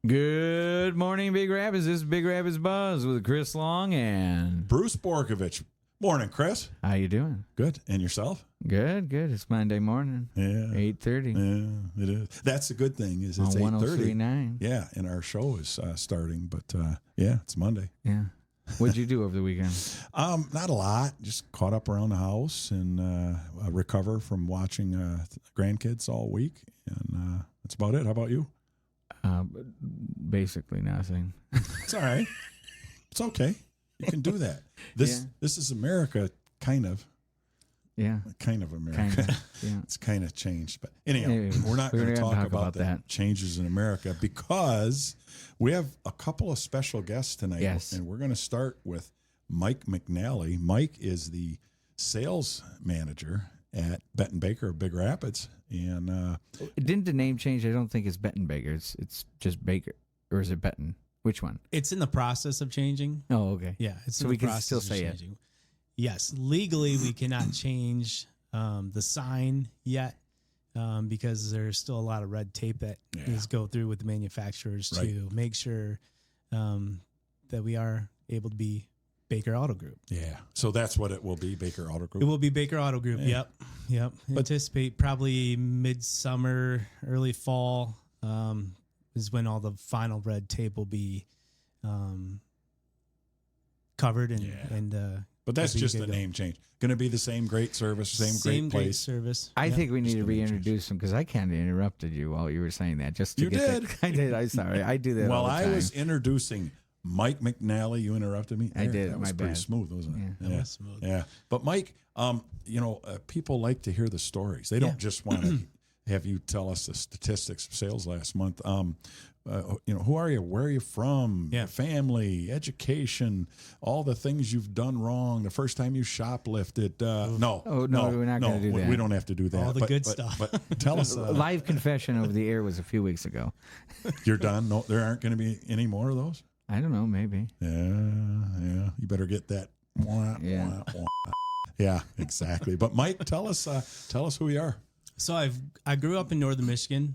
Good morning, Big Rapids. This is Big Rapids Buzz with Chris Long and Bruce Borkovich. Morning, Chris. How you doing? Good. And yourself? Good. It's Monday morning. Yeah. 8:30. Yeah, it is. That's the good thing is it's On 8:30. 103.9. Yeah, and our show is starting, but yeah, it's Monday. Yeah. What'd you do over the weekend? Not a lot. Just caught up around the house and recover from watching grandkids all week, and that's about it. How about you? Basically nothing. It's all right. It's okay. You can do that. This is America, kind of. Yeah. Kind of America. Yeah. It's kind of changed. But anyhow, Anyway, we're not going to talk about the that. changes in America because we have a couple of special guests tonight. Yes. And we're going to start with Mike McNally. Mike is the sales manager at Benton Baker of Big Rapids. And Didn't the name change? I don't think it's Benton Baker. It's just Baker. Or is it Benton? Which one? It's in the process of changing. Oh, okay. Yeah, it's So in we the can process still of say it. changing. Yes, legally we cannot change the sign yet because there's still a lot of red tape that needs to go through with the manufacturers to make sure that we are able to be Baker Auto Group. yeah, so that's what it will be, Baker Auto Group. It will be Baker Auto Group. Yeah. Yep. Anticipate probably midsummer, early fall is when all the final red tape will be covered and But that's we'll be just good a to go. name change. Going to be the same great service, same great place. service. I Yep. think we need to Just a name reintroduce them because I kind of interrupted you while you were saying that. Just to You get did. I did. I'm sorry. I do that all Well, the I time. was introducing Mike McNally. You interrupted me. I did. That was My pretty bad. smooth, wasn't it? Yeah. That was smooth. Yeah. But Mike, people like to hear the stories. They don't just want to have you tell us the statistics of sales last month. Who are you? Where are you from? Yeah. Family, education, all the things you've done wrong. The first time you shoplifted. No. Oh, no, we're not gonna do that. We don't have to do that. All the good stuff. But tell us. Live confession over the air was a few weeks ago. You're done. No, there aren't going to be any more of those. I don't know. Maybe. Yeah. You better get that. Yeah. Yeah, exactly. But Mike, tell us who you are. So I grew up in northern Michigan,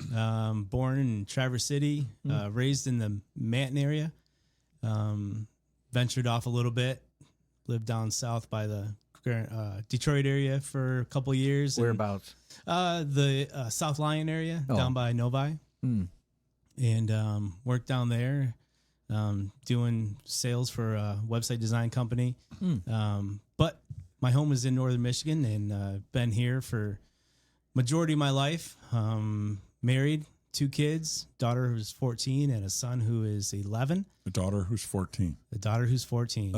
born in Traverse City, raised in the Manton area, ventured off a little bit, lived down south by the Detroit area for a couple of years. Whereabouts? The South Lyon area, down by Novi, and worked down there, doing sales for a website design company. But my home is in northern Michigan, and been here for majority of my life. Married, 2 kids, daughter who's 14 and a son who is 11. A daughter who's 14. A daughter who's 14.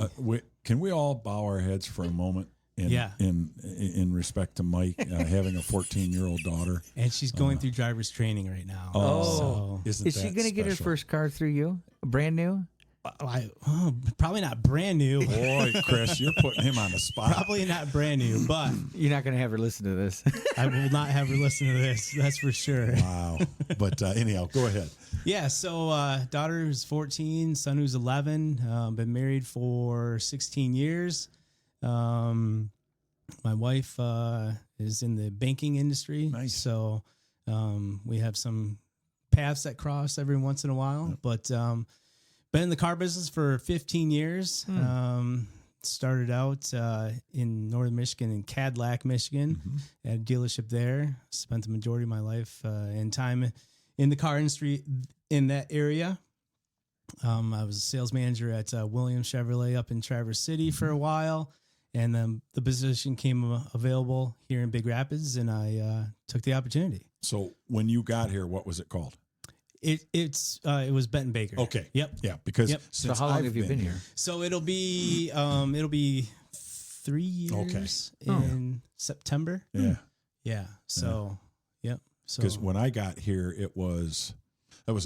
Can we all bow our heads for a moment? In respect to Mike having a 14-year-old daughter, and she's going through driver's training right now. Oh, isn't is she going to get her special? first car through you? Brand new? Probably not brand new. Boy, Chris, you're putting him on the spot. Probably not brand new, but You're not going to have her listen to this. I will not have her listen to this. That's for sure. Wow. But anyhow, go ahead. Yeah, so daughter who's 14, son who's 11, been married for 16 years. My wife is in the banking industry. Nice. So we have some paths that cross every once in a while. But been in the car business for 15 years. Started out in northern Michigan, in Cadillac, Michigan, at a dealership there. Spent the majority of my life and time in the car industry in that area. I was a sales manager at Williams Chevrolet up in Traverse City for a while. And then the position came available here in Big Rapids, and I took the opportunity. So when you got here, what was it called? It was Benton Baker. Okay. Yep. Yeah, because So since how long I've have you been here? So it'll be 3 years in September. Yeah. Yeah. So yep. So Because when I got here, I was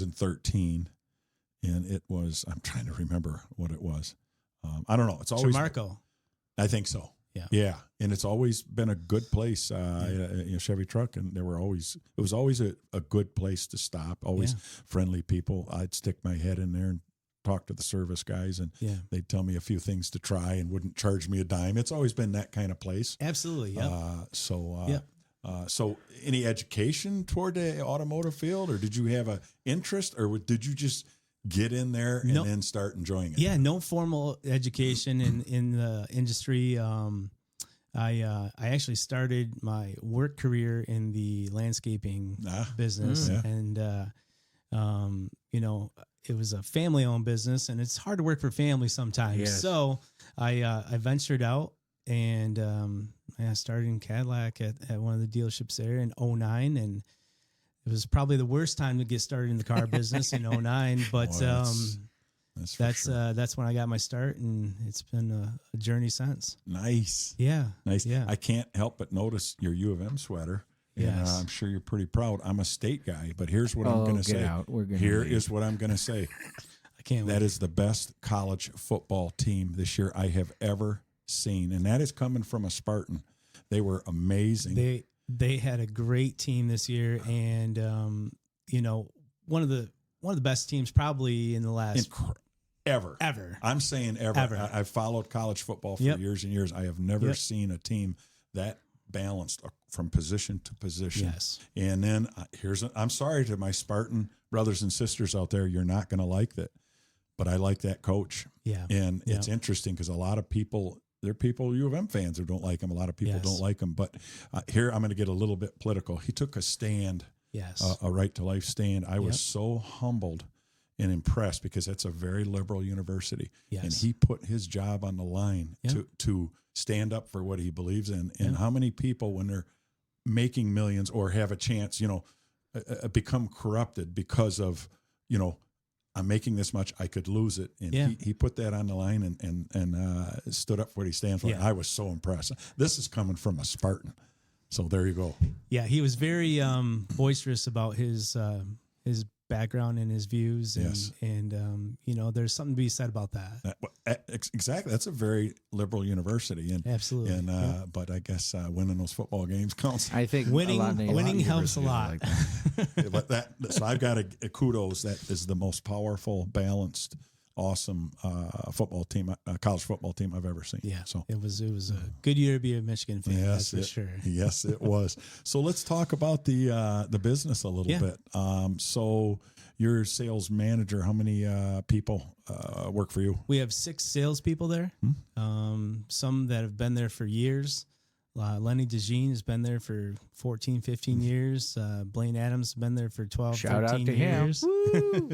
in 13, and it was, I'm trying to remember what it was. I don't know. It's always Marco. I think so. Yeah. Yeah. And it's always been a good place, Chevy truck. And it was always a good place to stop, always friendly people. I'd stick my head in there and talk to the service guys, and they'd tell me a few things to try and wouldn't charge me a dime. It's always been that kind of place. Absolutely. Yeah. So any education toward the automotive field, or did you have an interest, or did you just get in there and then start enjoying it? Yeah, no formal education in the industry. I actually started my work career in the landscaping business, and it was a family-owned business, and it's hard to work for family sometimes. Yes. So I ventured out and I started in Cadillac at one of the dealerships there in 2009, and it was probably the worst time to get started in the car business in 2009, but that's when I got my start, and it's been a journey since. Nice. Yeah. Yeah. I can't help but notice your U of M sweater. And I'm sure you're pretty proud. I'm a state guy, but here's what I'm going to say. Here is what I'm going to say. I can't wait. That is the best college football team this year I have ever seen, and that is coming from a Spartan. They were amazing. They had a great team this year, and one of the best teams probably in the last ever. I'm saying ever. I've followed college football for years and years. I have never seen a team that balanced from position to position. Yes. And then I'm sorry to my Spartan brothers and sisters out there. You're not going to like that, but I like that coach. Yeah. And it's interesting because a lot of people, there are people, U of M fans, who don't like him. A lot of people don't like him. But here I'm going to get a little bit political. He took a stand, a right to life stand. I was so humbled and impressed because that's a very liberal university. Yes. And he put his job on the line to stand up for what he believes in. And how many people, when they're making millions or have a chance, become corrupted because of, I'm making this much, I could lose it. And he put that on the line and stood up for what he stands for. Yeah. I was so impressed. This is coming from a Spartan. So there you go. Yeah, he was very boisterous about his background and his views. And there's something to be said about that. Exactly. That's a very liberal university. And absolutely. And but I guess winning those football games counts. I think winning helps a lot. Like so I've got a kudos. That is the most powerful, balanced, awesome football team, college football team I've ever seen. Yeah. So it was a good year to be a Michigan fan. Yes, that's for sure. Yes, it was. So let's talk about the business a little bit. So you're sales manager. How many people work for you? We have 6 salespeople there. Some that have been there for years. Lenny DeJean has been there for 14, 15 years. Blaine Adams has been there for 12, Shout 13 out to years. Him.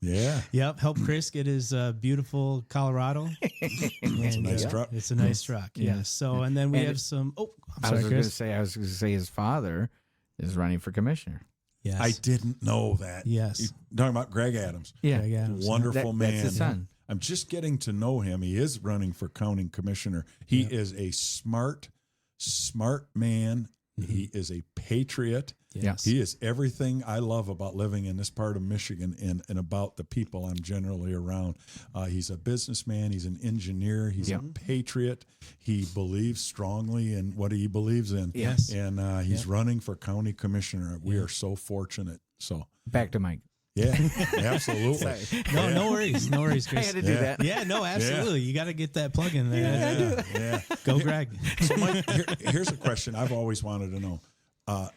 Yeah. Yep. Help Chris get his beautiful Colorado. It's a nice truck. It's a nice truck. Yes. So, and then we have some. Oh, I'm sorry, Chris. I was going to say his father is running for commissioner. Yes. I didn't know that. Yes. You're talking about Greg Adams. Yeah. Greg Adams. Wonderful man. That's his son. I'm just getting to know him. He is running for county commissioner. He is a smart man. Mm-hmm. He is a patriot. Yes. He is everything I love about living in this part of Michigan and about the people I'm generally around. He's a businessman. He's an engineer. He's a patriot. He believes strongly in what he believes in. Yes. And he's running for county commissioner. We are so fortunate. So back to Mike. Yeah, absolutely. No worries, Chris. I had to do that. Yeah, no, absolutely. You got to get that plug in there. Yeah. Go, Greg. So, Mike, here's a question I've always wanted to know,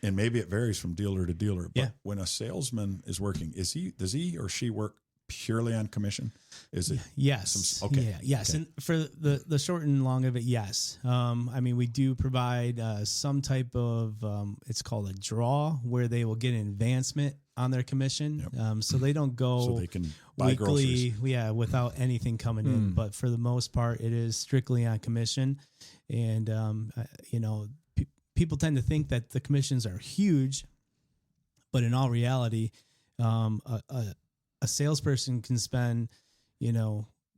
and maybe it varies from dealer to dealer. But when a salesman is working, does he or she work purely on commission? Is it? Yes. Yes. Okay. And for the short and long of it, yes. I mean, we do provide some type of it's called a draw where they will get an advancement on their commission. Yep. So they don't go so they can buy weekly, groceries. Without anything coming in. But for the most part, it is strictly on commission. And people tend to think that the commissions are huge, but in all reality, a salesperson can spend,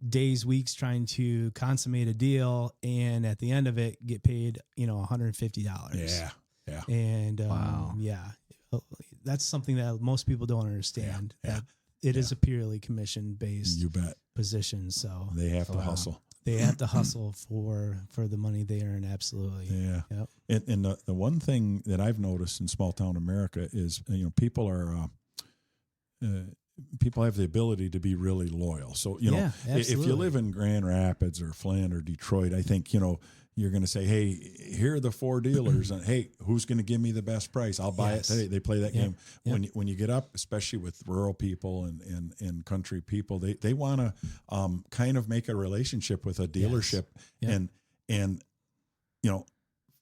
days, weeks trying to consummate a deal, and at the end of it, get paid, $150. Yeah. And wow. That's something that most people don't understand. That it is a purely commission-based position. So they have to hustle. They have to hustle for the money they earn. Absolutely. Yeah. Yep. And the one thing that I've noticed in small town America is, people are, people have the ability to be really loyal. So, you know, if you live in Grand Rapids or Flint or Detroit, I think, you know, you're going to say, hey, here are the 4 dealers, and hey, who's going to give me the best price? I'll buy it today. They play that game. When you get up, especially with rural people and country people, they want to kind of make a relationship with a dealership, and you know,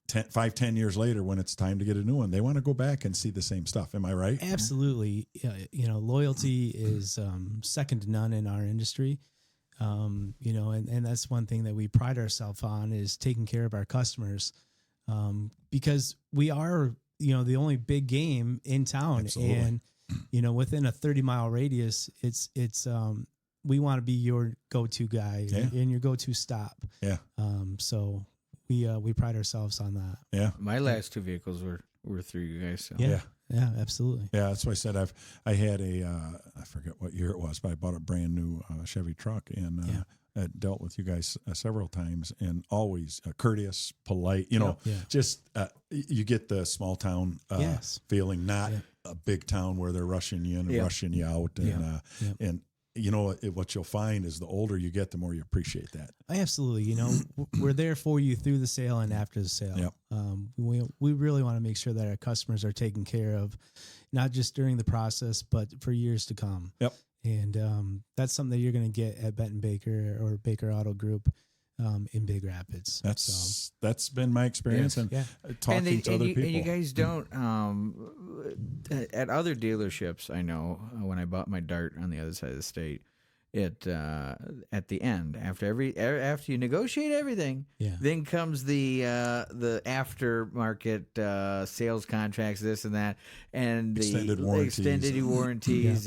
5-10 years later, when it's time to get a new one, they want to go back and see the same stuff. Am I right? Absolutely. You know, loyalty is second to none in our industry. You know, and that's one thing that we pride ourselves on, is taking care of our customers, because we are, you know, the only big game in town. Absolutely. And, you know, within a 30-mile radius, it's we want to be your go-to guy and your go-to stop. Yeah. So we pride ourselves on that. Yeah. My last 2 vehicles were through you guys. So. Yeah. Yeah, absolutely. Yeah, that's why I said I had I forget what year it was, but I bought a brand new Chevy truck, and I dealt with you guys several times, and always courteous, polite. You know, just you get the small town feeling, not a big town where they're rushing you in and rushing you out, and you know what you'll find is the older you get, the more you appreciate that. Absolutely. You know, we're there for you through the sale and after the sale. Yep. We really want to make sure that our customers are taken care of, not just during the process, but for years to come. Yep. And that's something that you're going to get at Benton Baker or Baker Auto Group in Big Rapids. That's been my experience, and talking to other people. And you guys don't at other dealerships. I know when I bought my Dart on the other side of the state, it at the end, after you negotiate everything, then comes the aftermarket sales contracts, this and that, and extended warranties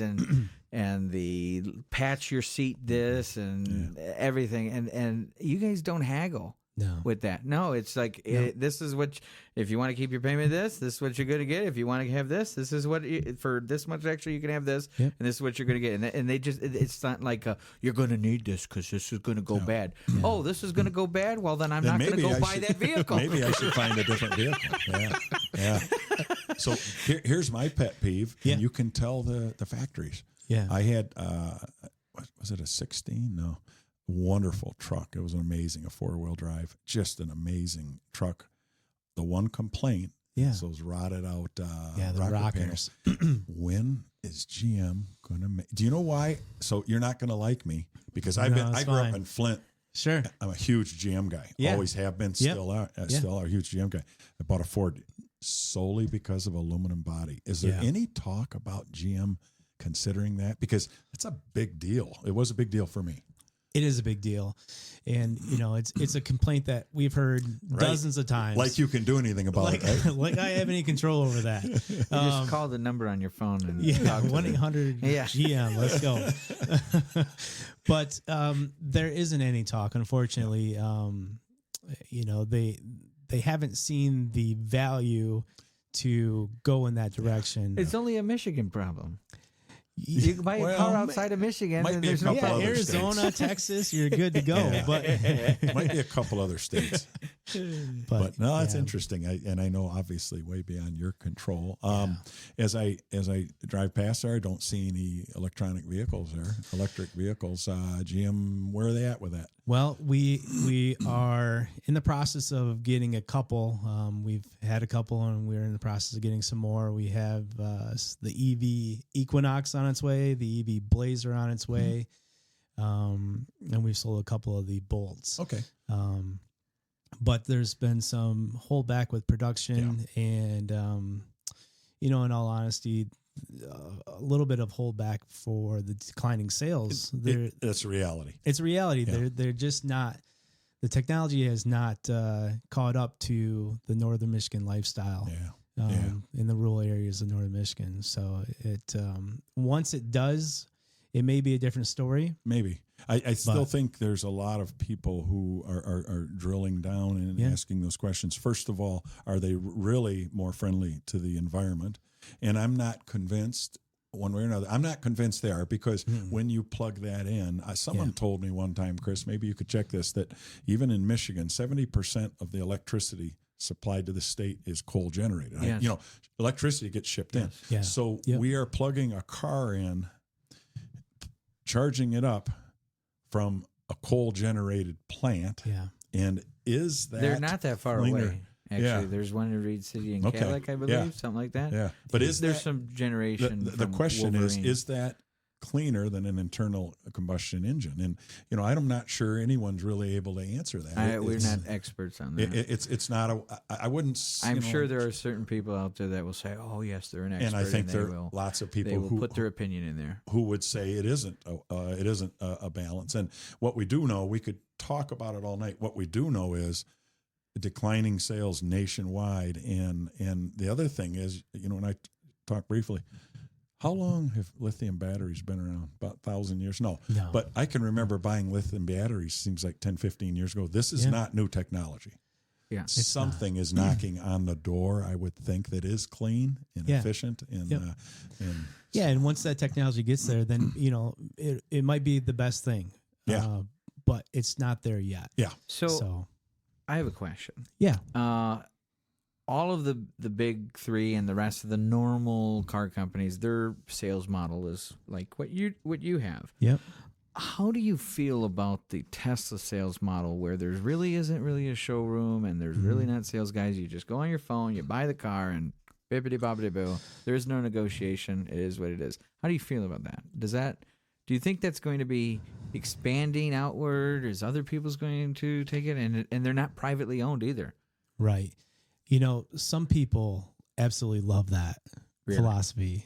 and the patch your seat this and everything, and you guys don't haggle with that. No, it's like this is what if you want to keep your payment, this is what you're going to get. If you want to have this is what for this much extra you can have this, and this is what you're going to get. And they just it's not like you're going to need this because this is going to go bad. Oh, this is going to go bad. Well, then I'm not going to go buy that vehicle. Maybe I should find a different vehicle. Yeah. So here's my pet peeve, and you can tell the factories. Yeah, I had was it a 16? No, wonderful truck. It was amazing, a 4-wheel drive, just an amazing truck. The one complaint, is those rotted out the rockers. When is GM gonna make? Do you know why? So you're not gonna like me because I grew up in Flint. Sure, I'm a huge GM guy. Always have been. Still are. Still are a huge GM guy. I bought a Ford solely because of aluminum body. Is there any talk about GM considering that? Because it's a big deal. It was a big deal for me. It is a big deal. And, you know, it's a complaint that we've heard dozens of times. Like you can do anything about it, right? Like I have any control over that. You just call the number on your phone and 1-800 GM. Let's go. But there isn't any talk, unfortunately. You know, they haven't seen the value to go in that direction. It's only a Michigan problem. You can buy a car outside of Michigan. And there's Arizona, Texas, you're good to go. But might be a couple other states. But no, that's interesting. I know obviously way beyond your control. As I drive past there, I don't see any electric vehicles. GM, where are they at with that? Well, we are in the process of getting a couple. We've had a couple, and we're in the process of getting some more. We have the EV Equinox on its way, the EV Blazer on its way, and we've sold a couple of the Bolts. Okay. But there's been some holdback with production, and you know, in all honesty, a little bit of holdback for the declining sales. That's a reality. It's a reality. Yeah. They're just not. The technology has not caught up to the northern Michigan lifestyle. In the rural areas of northern Michigan. So it once it does, it may be a different story. Maybe. I still think there's a lot of people who are drilling down and asking those questions. First of all, are they really more friendly to the environment? And I'm not convinced one way or another. I'm not convinced they are, because when you plug that in, someone told me one time, Chris, maybe you could check this, that even in Michigan, 70% of the electricity supplied to the state is coal generated. You know, electricity gets shipped in. So we are plugging a car in charging it up from a coal-generated plant. Yeah. And is that they're not that far cleaner? away? Actually, there's one in Reed City and Cadillac, I believe, something like that. Yeah, but there's some generation? The question Wolverine. is that cleaner than an internal combustion engine? And I'm not sure anyone's really able to answer that. We're not experts on that. It's not a. I wouldn't. I'm sure there are certain people out there that will say, "Oh, yes, they're an expert," and I think there are lots of people who put their opinion in there who would say it isn't. It isn't a balance. And what we do know, we could talk about it all night. What we do know is declining sales nationwide, and the other thing is, when I talk briefly, how long have lithium batteries been around? About 1,000 years? No. But I can remember buying lithium batteries, seems like 10, 15 years ago. This is not new technology. Yeah, something is knocking on the door, I would think, that is clean and efficient. And, and once that technology gets there, then, it might be the best thing. Yeah. But it's not there yet. Yeah. So I have a question. Yeah. All of the big three and the rest of the normal car companies, their sales model is like what you have. Yep. How do you feel about the Tesla sales model, where there really isn't really a showroom and there's really not sales guys? You just go on your phone, you buy the car, and bippity boppity boo. There is no negotiation. It is what it is. How do you feel about that? Do you think that's going to be expanding outward? Is other people's going to take it? And they're not privately owned either. Right. Some people absolutely love that philosophy.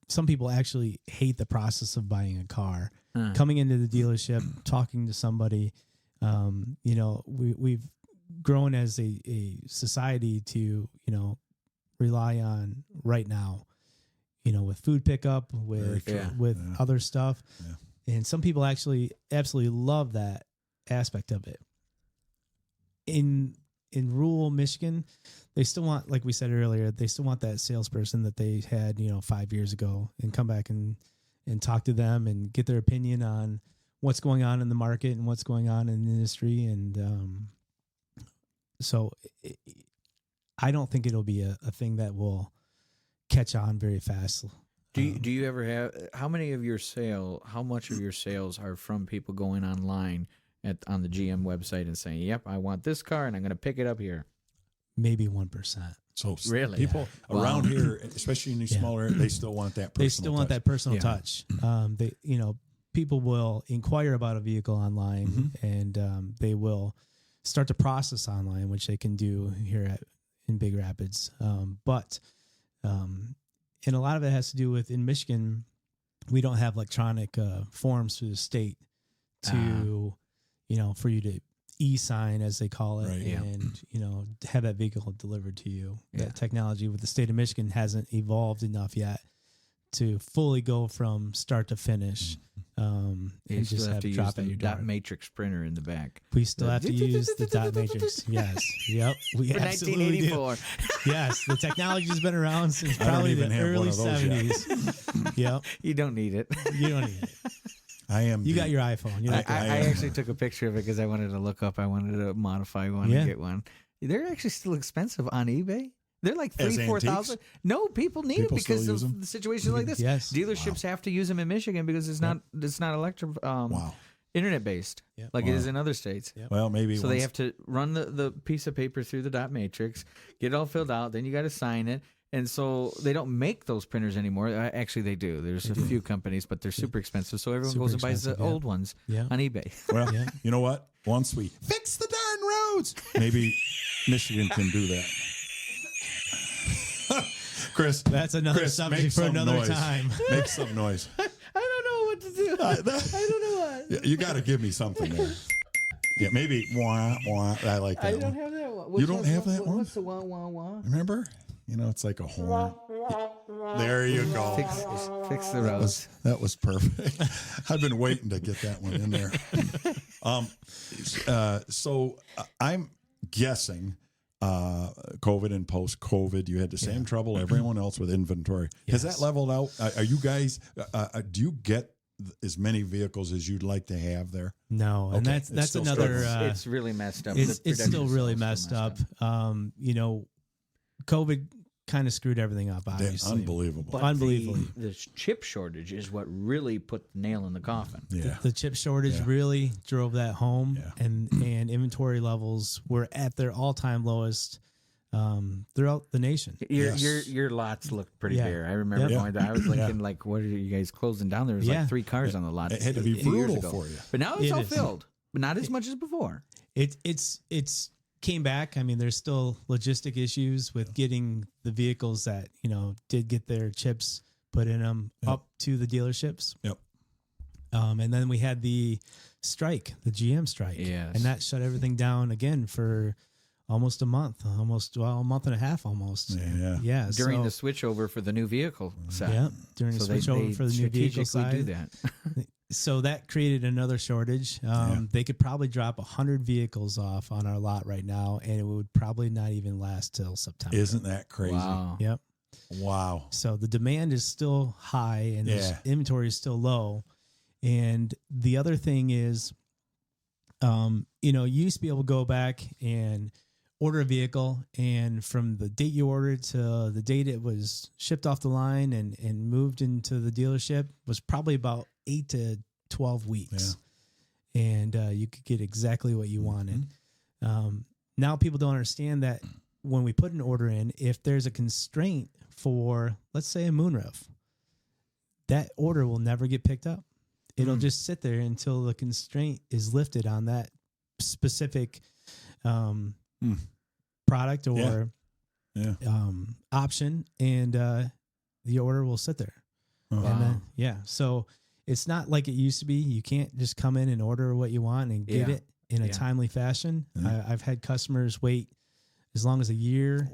Some people actually hate the process of buying a car. Coming into the dealership, talking to somebody. We've grown as a society to, rely on right now, with food pickup, with other stuff. Yeah. And some people actually absolutely love that aspect of it. In rural Michigan, they still want, like we said earlier, they still want that salesperson that they had, 5 years ago, and come back and talk to them and get their opinion on what's going on in the market and what's going on in the industry. And so I don't think it'll be a thing that will catch on very fast. Do you ever have, how much of your sales are from people going online on the GM website and saying, "Yep, I want this car and I'm going to pick it up here"? Maybe 1%. So really, people around here, especially in these smaller areas, they still want that personal touch. They still want that personal touch. People will inquire about a vehicle online, and they will start to process online, which they can do here in Big Rapids. And a lot of it has to do with, in Michigan, we don't have electronic forms through the state to, for you to e-sign, as they call it, and, have that vehicle delivered to you. Yeah. That technology with the state of Michigan hasn't evolved enough yet to fully go from start to finish. You still have to use the dot matrix printer in the back. We still have to use the dot matrix. Yes. Yep. We absolutely 1984. Do. Yes. The technology's been around since probably the early 70s. Yep. You don't need it. You don't need it. You got your iPhone. I actually took a picture of it because I wanted to look up. I wanted to modify one and get one. They're actually still expensive on eBay. They're like $4,000. No, people need it because of the situation like this. Yes. Dealerships have to use them in Michigan because it's not internet based it is in other states. Yep. Well, maybe so they have to run the piece of paper through the dot matrix, get it all filled out, then you got to sign it. And so they don't make those printers anymore. Actually, they do. There's a few companies, but they're super expensive. So everyone goes and buys the old ones on eBay. Well, you know what? Once we fix the darn roads, maybe Michigan can do that. Chris, that's another subject for another time. Make some noise. I don't know what to do. I don't know what. You got to give me something there. Yeah, maybe wah wah. I like that. I don't have that one. You don't have that one? What's the wah wah wah? Remember? It's like a horn. There you go. Fix the roads. That was perfect. I've been waiting to get that one in there. So I'm guessing COVID and post-COVID, you had the same trouble everyone else with inventory. Yes. Has that leveled out? Are you guys, do you get as many vehicles as you'd like to have there? No, and that's another... it's really messed up. It's still really messed up. COVID kind of screwed everything up, obviously. Unbelievable. But Unbelievably. The chip shortage is what really put the nail in the coffin. Yeah. The chip shortage really drove that home, Yeah. and inventory levels were at their all-time lowest throughout the nation. Your lots looked pretty bare. I remember going there. I was thinking, like, what are you guys closing down? There was like 3 cars on the lot. It had to be brutal for you. But now it's all filled, but not as much as before. It's came back. I mean, there's still logistic issues with getting the vehicles that, did get their chips put in them up to the dealerships. Yep. And then we had the strike, the GM strike. Yes. And that shut everything down again for almost a month, a month and a half almost. Yeah. During the switchover for the new vehicle side. Yeah. During the switchover for the new vehicle side. Do that. So that created another shortage. They could probably drop 100 vehicles off on our lot right now, and it would probably not even last till September. Isn't that crazy? Wow. Yep. Wow. So the demand is still high, and the inventory is still low. And the other thing is, you used to be able to go back and order a vehicle, and from the date you ordered to the date it was shipped off the line and moved into the dealership was probably about 8 to 12 weeks. Yeah. And you could get exactly what you wanted. Now people don't understand that when we put an order in, if there's a constraint for, let's say, a moonroof, that order will never get picked up. It'll just sit there until the constraint is lifted on that specific product or option, and the order will sit there. Wow. And then, so it's not like it used to be. You can't just come in and order what you want and get it in a timely fashion. I've had customers wait as long as a year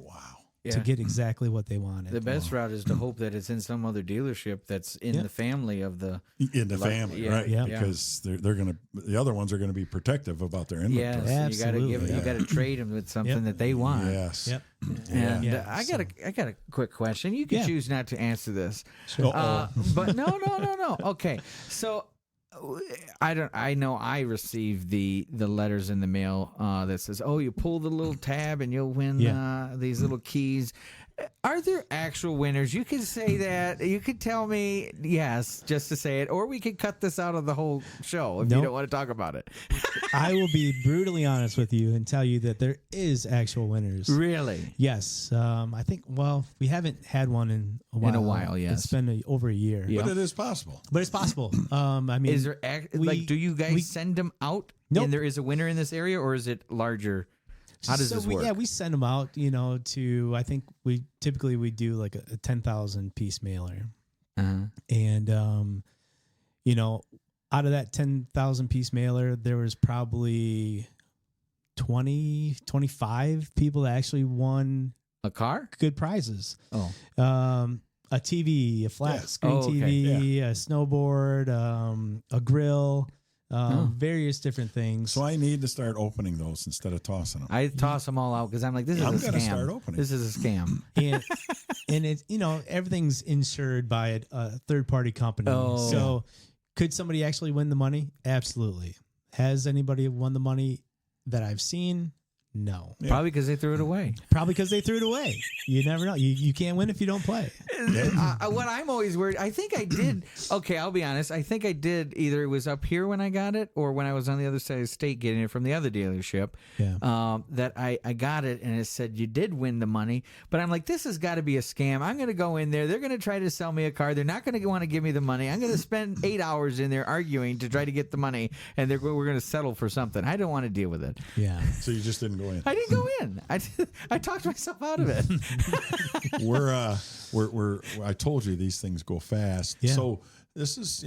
to get exactly what they wanted. The best route is to hope that it's in some other dealership that's in the family of the family, right? Yeah. Because they're gonna, the other ones are gonna be protective about their inventory. Yes, you got to trade them with something that they want. Yes. Yep. And I got a quick question. You can choose not to answer this, but no. Okay, so I know I received the letters in the mail that says, "Oh, you pull the little tab and you'll win these little keys." Are there actual winners? You could say that. You could tell me yes, just to say it, or we could cut this out of the whole show if you don't want to talk about it. I will be brutally honest with you and tell you that there is actual winners. Really? Yes. I think. Well, we haven't had one in a while. In a while, yes. It's been over a year. But it is possible. But it's possible. I mean, is there do you guys send them out? Nope. And there is a winner in this area, or is it larger? How does this work? Yeah, we send them out, to, I think we typically do like a 10,000 piece mailer. And, out of that 10,000 piece mailer, there was probably 20, 25 people that actually won a car, good prizes. Oh, a TV, a flat screen TV, a snowboard, a grill. Various different things. So I need to start opening those instead of tossing them. I toss them all out because I'm like, this is a scam. I'm going to start opening. This is a scam. And it's, everything's insured by a third party company. Oh. So could somebody actually win the money? Absolutely. Has anybody won the money that I've seen? No. Yeah. Probably because they threw it away. You never know. You can't win if you don't play. What I'm always worried, I think I did. Okay, I'll be honest. I think I did. Either it was up here when I got it, or when I was on the other side of the state getting it from the other dealership. Yeah. That I got it, and it said you did win the money. But I'm like, this has got to be a scam. I'm going to go in there. They're going to try to sell me a car. They're not going to want to give me the money. I'm going to spend 8 hours in there arguing to try to get the money, and we're going to settle for something. I don't want to deal with it. Yeah. So you just didn't go in. I didn't go in. I talked myself out of it. I told you these things go fast. Yeah. So this is,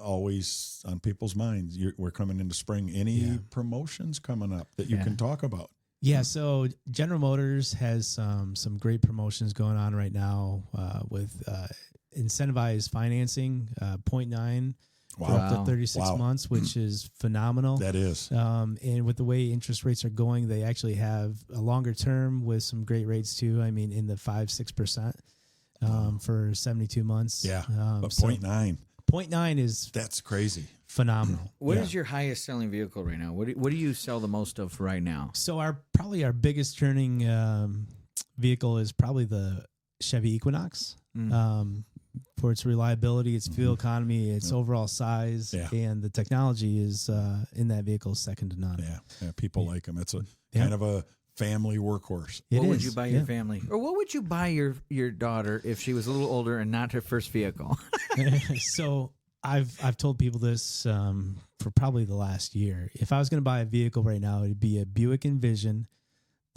always on people's minds. We're coming into spring. Any promotions coming up that you can talk about? Yeah. So General Motors has some great promotions going on right now with incentivized financing, 0.9. For up to 36 months, which is phenomenal. That is. And with the way interest rates are going, they actually have a longer term with some great rates too. I mean, in the 5-6% for 72 months. Yeah, but 0.9. 0.9 is that's crazy. Phenomenal. What is your highest selling vehicle right now? What do you sell the most of right now? So probably our biggest turning vehicle is probably the Chevy Equinox. For its reliability, its fuel economy, its overall size, and the technology is in that vehicle is second to none. Yeah, people like them. It's a kind of a family workhorse. What would you buy your family? Or what would you buy your daughter if she was a little older and not her first vehicle? So I've told people this for probably the last year. If I was going to buy a vehicle right now, it'd be a Buick Envision.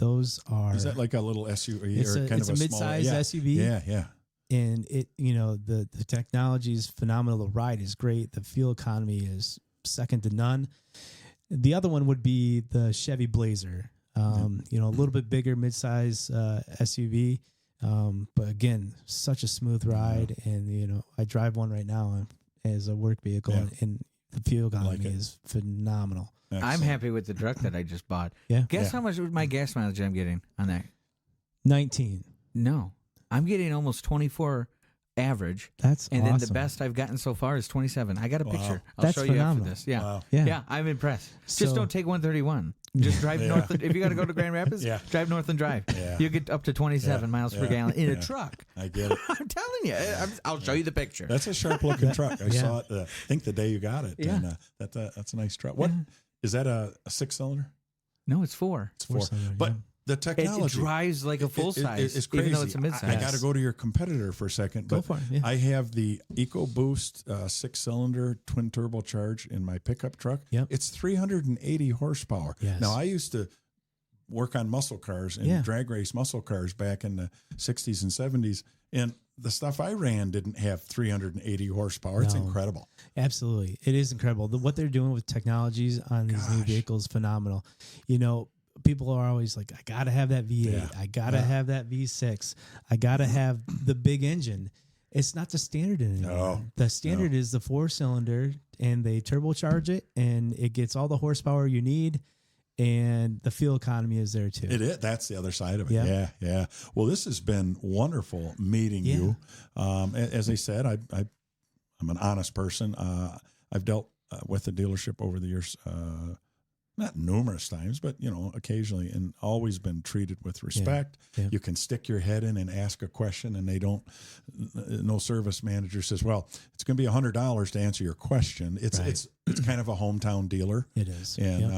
Those are... Is that like a little SUV it's or kind of a mid-size SUV? Yeah. And it, the technology is phenomenal. The ride is great. The fuel economy is second to none. The other one would be the Chevy Blazer. A little bit bigger, mid-size SUV. But again, such a smooth ride. And, I drive one right now as a work vehicle, and the fuel economy is phenomenal. Excellent. I'm happy with the truck that I just bought. Guess how much my gas mileage I'm getting on that? 19. No. I'm getting almost 24 average. That's and awesome. then the best I've gotten so far is 27. I got a picture. I'll That's show phenomenal. you after this. Wow. Yeah, I'm impressed. Just don't take 131. Just drive north. If you got to go to Grand Rapids, drive north and drive. You get up to 27 miles per gallon in a truck. I get it. I'm telling you. I'll show you the picture. That's a sharp looking truck. I saw it. I think the day you got it. Yeah. And, that's a nice truck. What is that? A 6-cylinder? No, it's 4. It's 4. But the technology it drives like a full size. It's crazy. Even though it's a mid-size. I got to go to your competitor for a second. Go for it. I have the EcoBoost 6-cylinder twin turbocharged in my pickup truck. It's 380 horsepower. Now I used to work on muscle cars and drag race muscle cars back in the 60s and 70s, and the stuff I ran didn't have 380 horsepower. It's incredible. Absolutely. It is incredible. What they're doing with technologies on these new vehicles is phenomenal. People are always like, I got to have that V8. I got to have that V6. I got to have the big engine. It's not the standard anymore. No. The standard is the 4-cylinder, and they turbocharge it, and it gets all the horsepower you need, and the fuel economy is there too. It is. That's the other side of it. Yeah. Well, this has been wonderful meeting you. As I said, I'm an honest person. I've dealt with the dealership over the years, not numerous times, but, occasionally, and always been treated with respect. You can stick your head in and ask a question, and no service manager says, well, it's going to be $100 to answer your question. It's kind of a hometown dealer. It is. And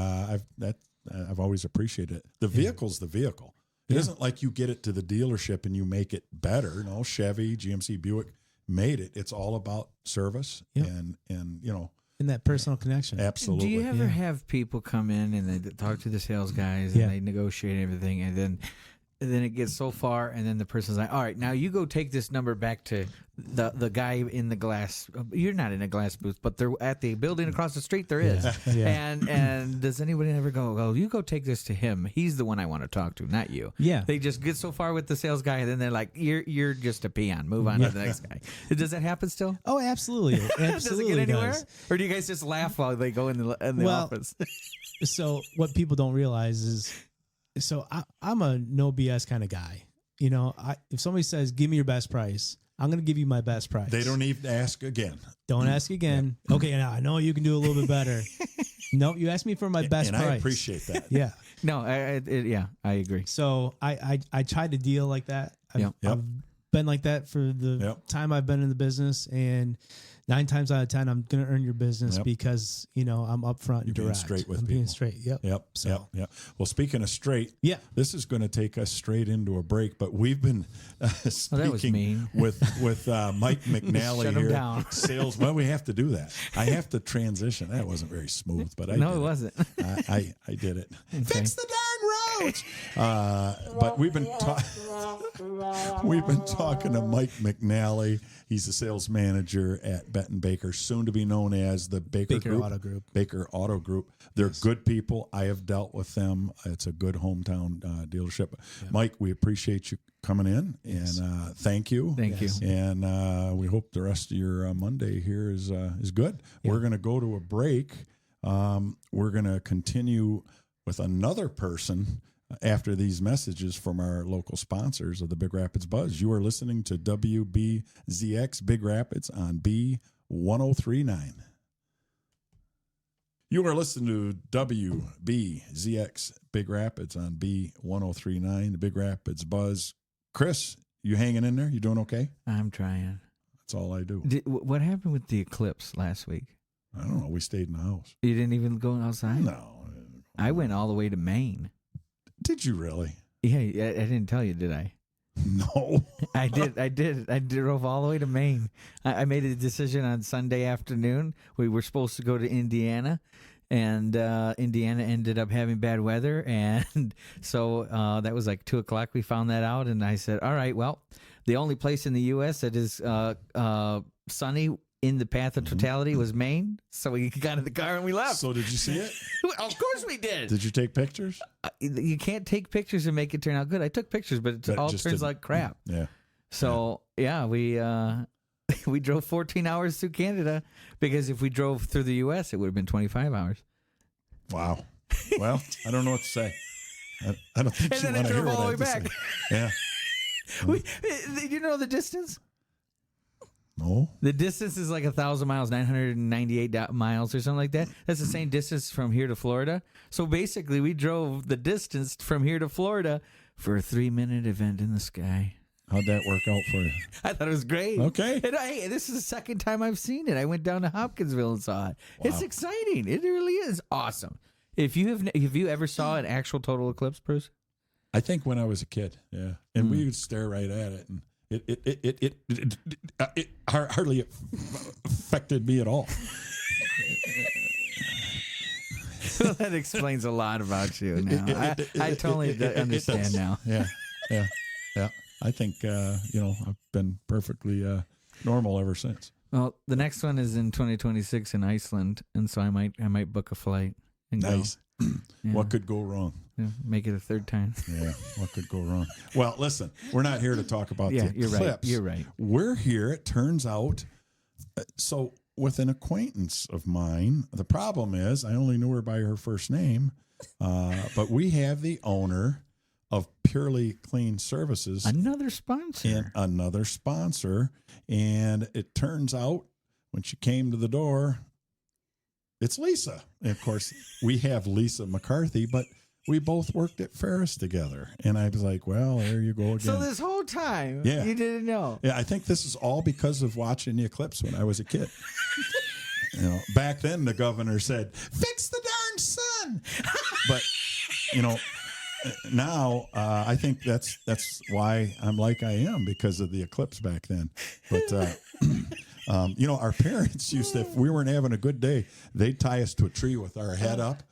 I've always appreciated it. The vehicle's the vehicle. It isn't like you get it to the dealership and you make it better. No, Chevy, GMC, Buick made it. It's all about service and in that personal connection. Absolutely. Do you ever have people come in and they talk to the sales guys and they negotiate everything, and then it gets so far, and then the person's like, all right, now you go take this number back to the guy in the glass. You're not in a glass booth, but they're at the building across the street. There is. And does anybody ever go, oh, you go take this to him. He's the one I want to talk to, not you. Yeah. They just get so far with the sales guy, and then they're like, you're just a peon. Move on to the next guy. Does that happen still? Oh, absolutely. Does it get anywhere? Or do you guys just laugh while they go in the office? So what people don't realize is, I'm a no BS kind of guy. If somebody says, give me your best price, I'm going to give you my best price. They don't even ask again. Don't ask again. Okay, now I know you can do a little bit better. No, you asked me for my best price. And I appreciate that. Yeah. No, I agree. So I try to deal like that. I've been like that for the time I've been in the business, and 9 times out of 10, I'm going to earn your business because, I'm upfront and direct. Being straight with people. Being straight. Yep. Well, speaking of straight, this is going to take us straight into a break, but we've been speaking with Mike McNally here. Down. Sales. Well, we have to do that. I have to transition. That wasn't very smooth, but it wasn't. I did it. Okay. Fix the darn roads. But we've been talking to Mike McNally. He's the sales manager at Benton Baker, soon to be known as the Baker Group. Auto Group. Baker Auto Group. They're good people. I have dealt with them. It's a good hometown dealership. Yeah. Mike, we appreciate you coming in, and thank you. Thank you. And we hope the rest of your Monday here is good. Yeah. We're going to go to a break. We're going to continue with another person after these messages from our local sponsors of the Big Rapids Buzz. You are listening to WBZX Big Rapids on B1039. You are listening to WBZX Big Rapids on B1039, the Big Rapids Buzz. Chris, you hanging in there? You doing okay? I'm trying. That's all I do. What happened with the eclipse last week? I don't know. We stayed in the house. You didn't even go outside? No. I went all the way to Maine. Did you really? Yeah, I didn't tell you, did I? No. I did. I drove all the way to Maine. I made a decision on Sunday afternoon. We were supposed to go to Indiana, and Indiana ended up having bad weather. And so that was like 2:00. We found that out. And I said, all right, well, the only place in the U.S. that is sunny in the path of totality was Maine. So we got in the car and we left. So did you see it? Of course we did. Did you take pictures? You can't take pictures and make it turn out good. I took pictures, but it all turns like crap. Yeah. So yeah, we we drove 14 hours through Canada, because if we drove through the U.S., it would have been 25 hours. Wow. Well, I don't know what to say. I don't think And you then want I to hear drove all what the I way have to back. say. Yeah. Do you know the distance? No. The distance is like 1,000 miles, 998 miles or something like that. That's the same distance from here to Florida. So basically, we drove the distance from here to Florida for a 3-minute event in the sky. How'd that work out for you? I thought it was great. Okay. And hey, this is the second time I've seen it. I went down to Hopkinsville and saw it. Wow. It's exciting. It really is awesome. If you ever saw an actual total eclipse, Bruce? I think when I was a kid, yeah, and we would stare right at it, and it hardly affected me at all. That explains a lot about you now. I totally understand now. Yeah. I think I've been perfectly normal ever since. Well, the next one is in 2026 in Iceland, and so I might book a flight and Nice. go. Yeah. What could go wrong? Yeah, make it a third time. Yeah, what could go wrong? Well, listen, we're not here to talk about the you're eclipse. right. You're right. We're here, it turns out, so with an acquaintance of mine, the problem is I only knew her by her first name, but we have the owner of Purely Clean Services. Another sponsor. And it turns out when she came to the door, it's Lisa. And of course, we have Lisa McCarthy, but we both worked at Ferris together. And I was like, well, there you go again. So this whole time, you didn't know. Yeah, I think this is all because of watching the eclipse when I was a kid. Back then the governor said, fix the darn sun. But, now I think that's why I'm like I am, because of the eclipse back then. But our parents used to, if we weren't having a good day, they'd tie us to a tree with our head up,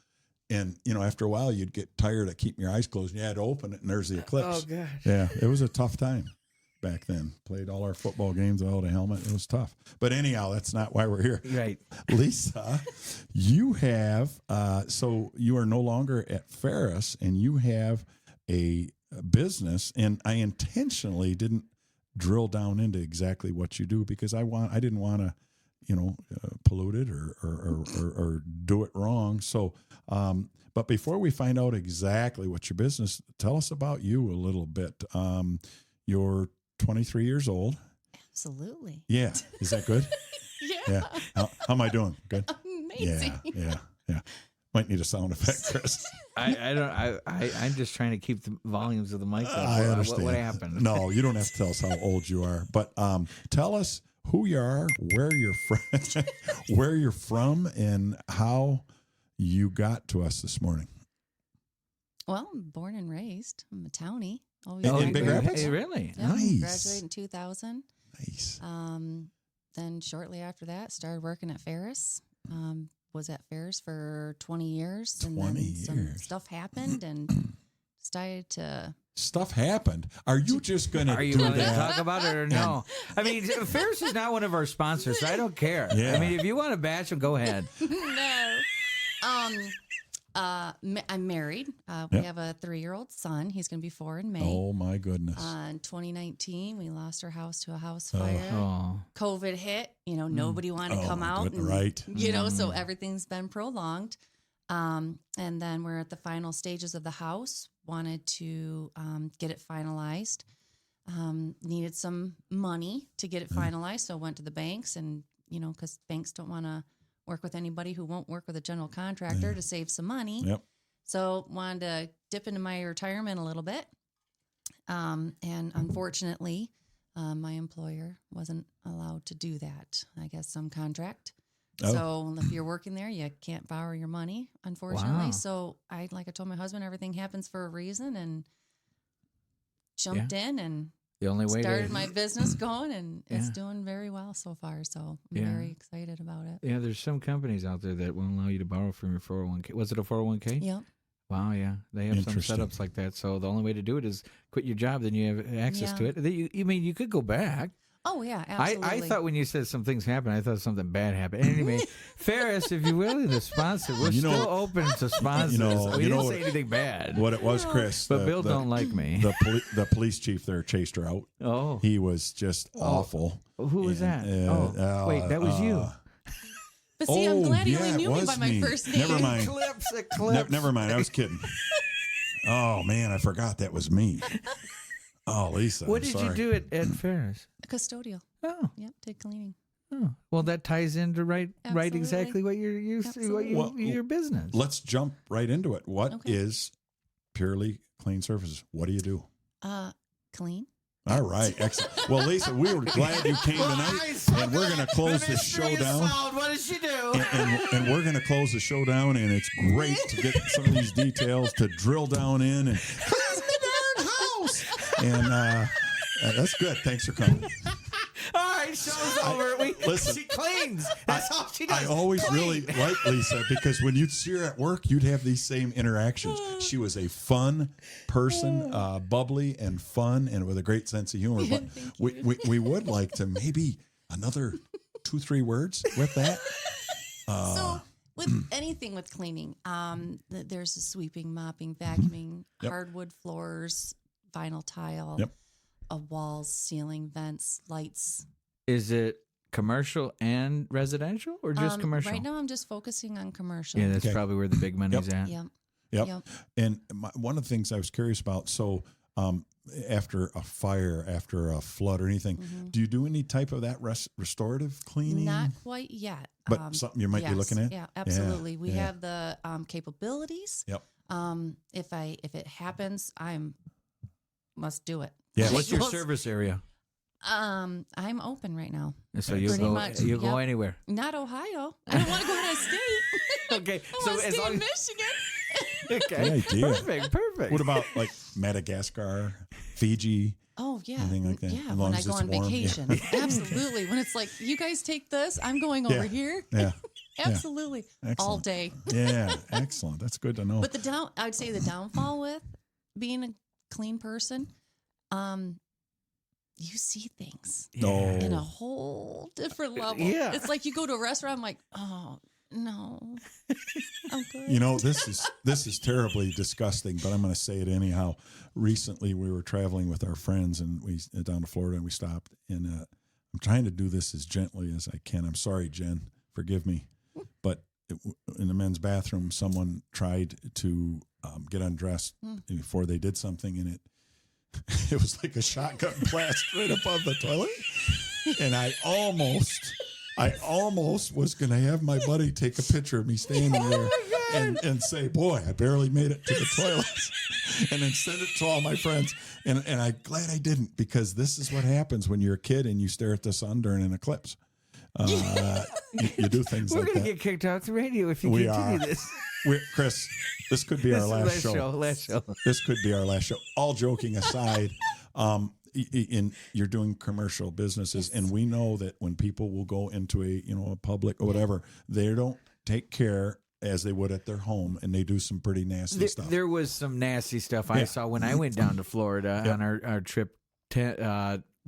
and after a while you'd get tired of keeping your eyes closed, and you had to open it, and there's the eclipse. Oh gosh. Yeah, it was a tough time back then. Played all our football games without a helmet. It was tough. But anyhow, that's not why we're here. Right. Lisa, you have, so you are no longer at Ferris, and you have a business, and I intentionally didn't drill down into exactly what you do, because I didn't want to, pollute it or do it wrong. So, but before we find out exactly what your business, tell us about you a little bit. You're 23 years old. Absolutely. Yeah. Is that good? Yeah. How am I doing? Good. Amazing. Yeah. Might need a sound effect, Chris. I'm just trying to keep the volumes of the mic up. I understand. What happened? No, you don't have to tell us how old you are, but tell us who you are, where you're from, and how you got to us this morning. Well, I'm born and raised. I'm a townie. In Big Rapids? Hey, really? Yeah, Nice. Graduated in 2000. Nice. Then shortly after that, started working at Ferris. Was at Ferris for 20 years. And then some stuff happened, and decided to... Stuff happened. Are you just going to Are you do going to that? talk about it or no? I mean, Ferris is not one of our sponsors, so I don't care. Yeah. I mean, if you want to bash them, go ahead. No. I'm married. We have a 3-year-old son. He's going to be 4 in May. Oh, my goodness. In 2019, we lost our house to a house fire. Oh. COVID hit. Nobody wanted to come out. And, right. So everything's been prolonged. And then we're at the final stages of the house. Wanted to get it finalized. Needed some money to get it finalized. So went to the banks, and, because banks don't want to work with anybody who won't work with a general contractor to save some money. Yep. So wanted to dip into my retirement a little bit. And unfortunately, my employer wasn't allowed to do that. I guess some contract. Oh. So if you're working there, you can't borrow your money, unfortunately. Wow. So I told my husband, everything happens for a reason, and jumped in and The only way started to my business going, and it's doing very well so far. So I'm very excited about it. Yeah, there's some companies out there that won't allow you to borrow from your 401k. Was it a 401k? Yep. Wow, yeah. They have some Interesting. setups like that. So the only way to do it is quit your job, then you have access to it. You mean you could go back. Oh, yeah, absolutely. I thought when you said some things happened, I thought something bad happened. Anyway, Ferris, if you're willing to sponsor, we're still open to sponsors. We didn't say anything bad. What it was, Chris. But Bill don't like me. The police chief there chased her out. Oh. He was just awful. Who was that? Wait, that was you. But see, I'm glad he only knew me by my first name. Never mind. Eclipse. Never mind. I was kidding. Oh, man, I forgot that was me. Oh, Lisa. What did you do at Ferris? Custodial. Oh. Yep, did cleaning. Oh. Well, that ties into right exactly what your business. Let's jump right into it. What is Purely Clean Surfaces? What do you do? Clean. All right, excellent. Well, Lisa, we were glad you came tonight, and we're going to close this show down. What does she do? And we're going to close the show down, and it's great to get some of these details to drill down in and clean the darn house. And that's good. Thanks for coming. All right, show's over. Listen, she cleans. That's all she does. I always really liked Lisa because when you'd see her at work, you'd have these same interactions. She was a fun person, bubbly and fun, and with a great sense of humor. But we would like to maybe another 2-3 words with that. So with anything with cleaning, there's a sweeping, mopping, vacuuming, hardwood floors, vinyl tile, walls, ceiling, vents, lights. Is it commercial and residential, or just commercial? Right now, I'm just focusing on commercial. Yeah, that's probably where the big money's at. Yep. And one of the things I was curious about, so after a fire, after a flood or anything, do you do any type of that restorative cleaning? Not quite yet. But something you might be looking at? Yeah, absolutely. We have the capabilities. Yep. If it happens, must do it. Yeah. What's your service area? I'm open right now. So you'll go anywhere. Not Ohio. I don't want to go out of state. Okay. I want to stay in Michigan. Okay. Good idea. Perfect. What about like Madagascar, Fiji? Oh, yeah. Anything like that? Yeah, As long when I as go it's on warm. vacation. Absolutely. When it's like, you guys take this, I'm going over here. Yeah. Absolutely. Excellent. All day. Yeah. Excellent. That's good to know. But I would say the downfall with being a clean person, you see things in a whole different level. Yeah. It's like you go to a restaurant, I'm like, oh, no, I'm good. You know, this is terribly disgusting, but I'm going to say it anyhow. Recently, we were traveling with our friends, and we down to Florida, and we stopped. And I'm trying to do this as gently as I can. I'm sorry, Jen, forgive me, but in the men's bathroom, someone tried to get undressed before they did something, and it was like a shotgun blast right above the toilet, and I almost was going to have my buddy take a picture of me standing there and say, boy, I barely made it to the toilet, and then send it to all my friends. And I'm glad I didn't, because this is what happens when you're a kid and you stare at the sun during an eclipse. You do things We're like that. going to get kicked off the radio if you continue this. Chris, this could be our last show. Last show. This could be our last show. All joking aside, you're doing commercial businesses, and we know that when people will go into a public or whatever, they don't take care as they would at their home, and they do some pretty nasty stuff. There was some nasty stuff I saw when I went down to Florida on our trip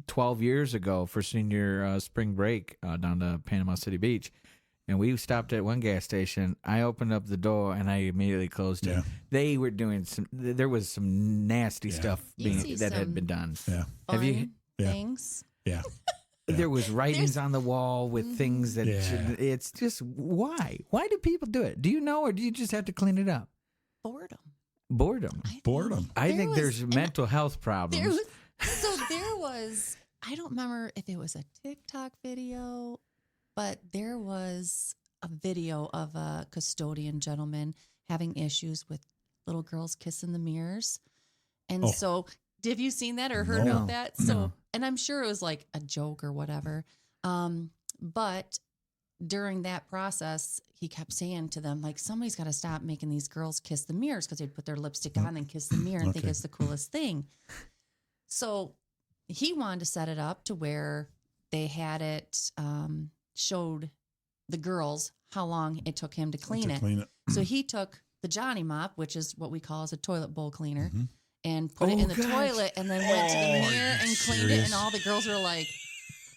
12 years ago for senior spring break down to Panama City Beach. And we stopped at one gas station. I opened up the door and I immediately closed it. They were doing there was some nasty stuff that had been done. Yeah. Have you? Things. Yeah. There was writings on the wall with things that it's just, why? Why do people do it? Do you know, or do you just have to clean it up? Boredom. I think there's mental health problems. I don't remember if it was a TikTok video, but there was a video of a custodian gentleman having issues with little girls kissing the mirrors. And so Have you seen that or heard No. about that? So, No. and I'm sure it was like a joke or whatever. But during that process, he kept saying to them, like, somebody's got to stop making these girls kiss the mirrors, because they'd put their lipstick on and kiss the mirror and think Okay. it's the coolest thing. So he wanted to set it up to where they had it showed the girls how long it took him to clean it. So he took the Johnny mop, which is what we call as a toilet bowl cleaner, and put it in the toilet, and then went to the mirror and cleaned it. And all the girls were like,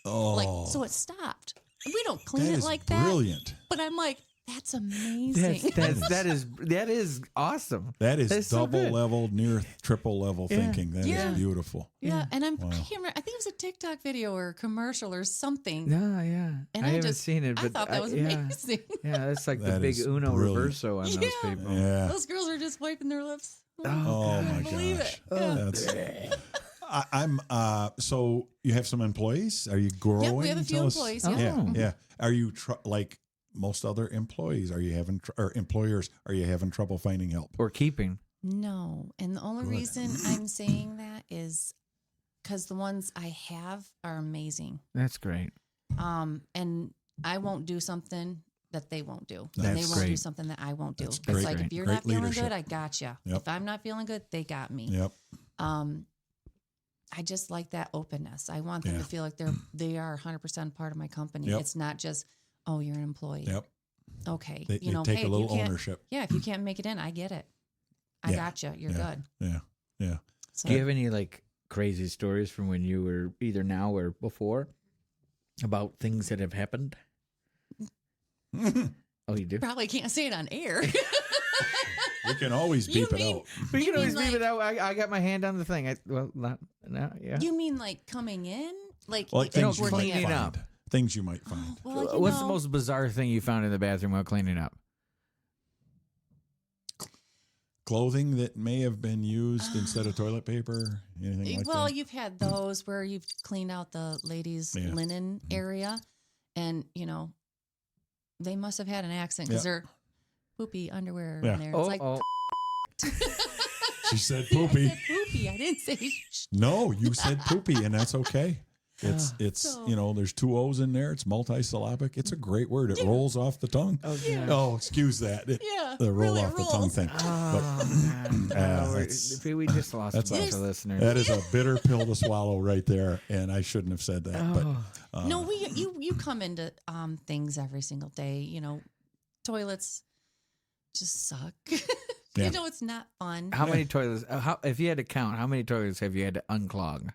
so it stopped. We don't clean it like that. Brilliant. But I'm like, that's amazing. That is awesome. That is That's so double good. level, near triple level thinking. That is beautiful. Yeah, and I can't remember. I think it was a TikTok video or a commercial or something. No, yeah. And I haven't just seen it, but I thought that was amazing. Yeah, that's like the That big is Uno brilliant. reverso on those people. Yeah. Those girls are just wiping their lips. Oh my believe gosh. it. Yeah. That's. I'm. So you have some employees? Are you growing? Yeah, we have a few Tell us- employees. Yeah, Oh. yeah. Are you like most other employees? Are you having or employers? Are you having trouble finding help? Or keeping. No, and the only reason I'm saying that is because the ones I have are amazing. That's great. And I won't do something that they won't do. That's and they won't do great. something that I won't do. That's It's great. like, if Great. you're Great not feeling leadership. good, I got you. Yep. If I'm not feeling good, they got me. Yep. I just like that openness. I want them Yeah. to feel like they are 100% part of my company. Yep. It's not just, oh, you're an employee. Yep. Okay. They you know, take hey, a if you little can't- ownership. Yeah, if you can't make it in, I get it. I Yeah. got you. You're Yeah. good. Yeah. Yeah. So, Do you have any like crazy stories from when you were either now or before about things that have happened? Oh, you do? probably can't say it on air. We can always You beep it mean- out. We can You always mean, leave it out. I got my hand on the thing. Yeah. You mean like coming in? Like, Like You know, things you working might cleaning in? up. find. Things you might find. Well, you What's know, the most bizarre thing you found in the bathroom while cleaning up? Clothing that may have been used instead of toilet paper. Anything like well, that. you've had those where you've cleaned out the ladies' Yeah. linen area, and you know they must have had an accent because Yeah. they're poopy underwear Yeah. in there. It's Oh, like She said I poopy. said poopy. I didn't say. No, you said poopy, and that's okay. It's So- there's two O's in there. It's multisyllabic. It's a great word. It rolls off the tongue. yeah. Oh, excuse that. Yeah, The roll really off the tongue rolls. thing. We just lost a that's bunch a- of listeners. That is a bitter pill to swallow right there, and I shouldn't have said that. But No, you come into things every single day. You know, toilets just suck. Yeah. You know, it's not fun. How many toilets? If you had to count, how many toilets have you had to unclog?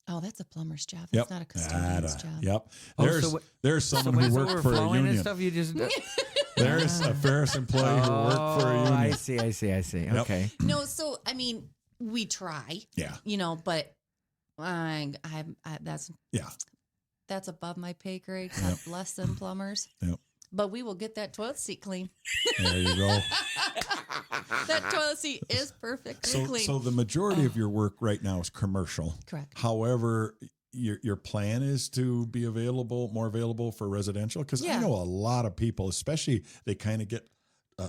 Oh, that's a plumber's job. Yep. That's not a custodian's job. Yep. Oh, There's so there's So someone when who it's worked for a overflowing and union. stuff, you just. There's a Ferris employee who worked for a union. I see. Okay. No, so I mean, we try. Yeah. You know, but I that's Yeah. that's above my pay grade. God bless them plumbers. Yep. But we will get that toilet seat clean. There you go. That toilet seat is perfectly So, clean. so the majority of your work right now is commercial. Correct. However, your plan is to be more available for residential, because I Yeah. know a lot of people, especially they kind of get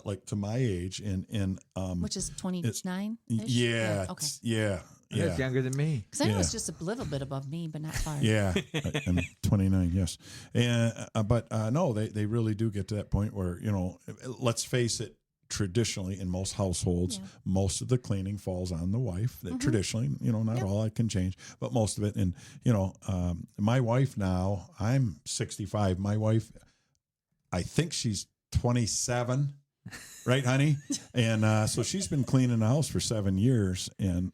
like to my age and Which is 29? yeah, Okay. yeah, That's younger than me. Because I know Yeah. it's just a little bit above me, but not far. Yeah, I'm 29. Yes, and but no, they really do get to that point where, you know, let's face it. Traditionally, in most households, Yeah. most of the cleaning falls on the wife. That Traditionally, you know, not Yep. all that can change, but most of it. And you know, my wife now, I'm 65. My wife, I think she's 27. Right, honey? And so she's been cleaning the house for 7 years. And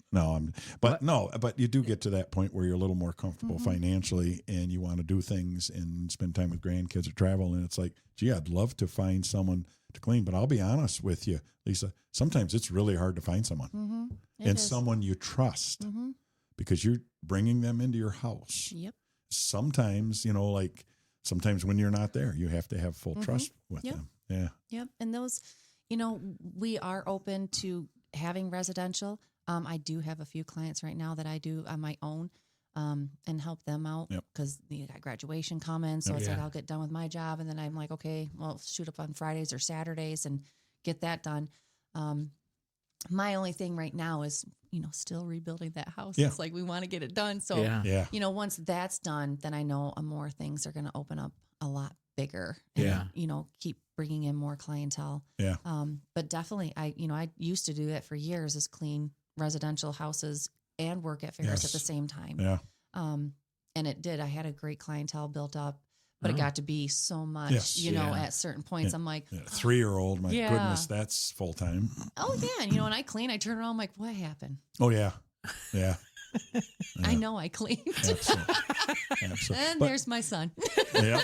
but you do get to that point where you're a little more comfortable financially and you want to do things and spend time with grandkids or travel. And it's like, gee, I'd love to find someone to clean. But I'll be honest with you, Lisa, sometimes it's really hard to find someone Mm-hmm. and someone you trust Mm-hmm. because you're bringing them into your house. Yep. Sometimes, you know, like sometimes when you're not there, you have to have full trust with Yep. them. Yeah. Yep. And those, you know, we are open to having residential. I do have a few clients right now that I do on my own and help them out Yep. because they got graduation coming. So it's like Yeah. I'll get done with my job and then I'm like, okay, well, shoot up on Fridays or Saturdays and get that done. my only thing right now is, still rebuilding that house. Yeah. It's like we want to get it done. So, once that's done, then I know more things are going to open up a lot bigger. And, keep bringing in more clientele. Yeah. But definitely, I used to do that for years, is clean residential houses and work at Ferris at the same time. Yeah. And it did. I had a great clientele built up, but it got to be so much, at certain points. I'm like, 3-year-old, my goodness, that's full time. Oh yeah. And when I clean, I turn around, I'm like, what happened? Oh yeah. Yeah. I know I cleaned. Absolutely. And there's my son. Yep.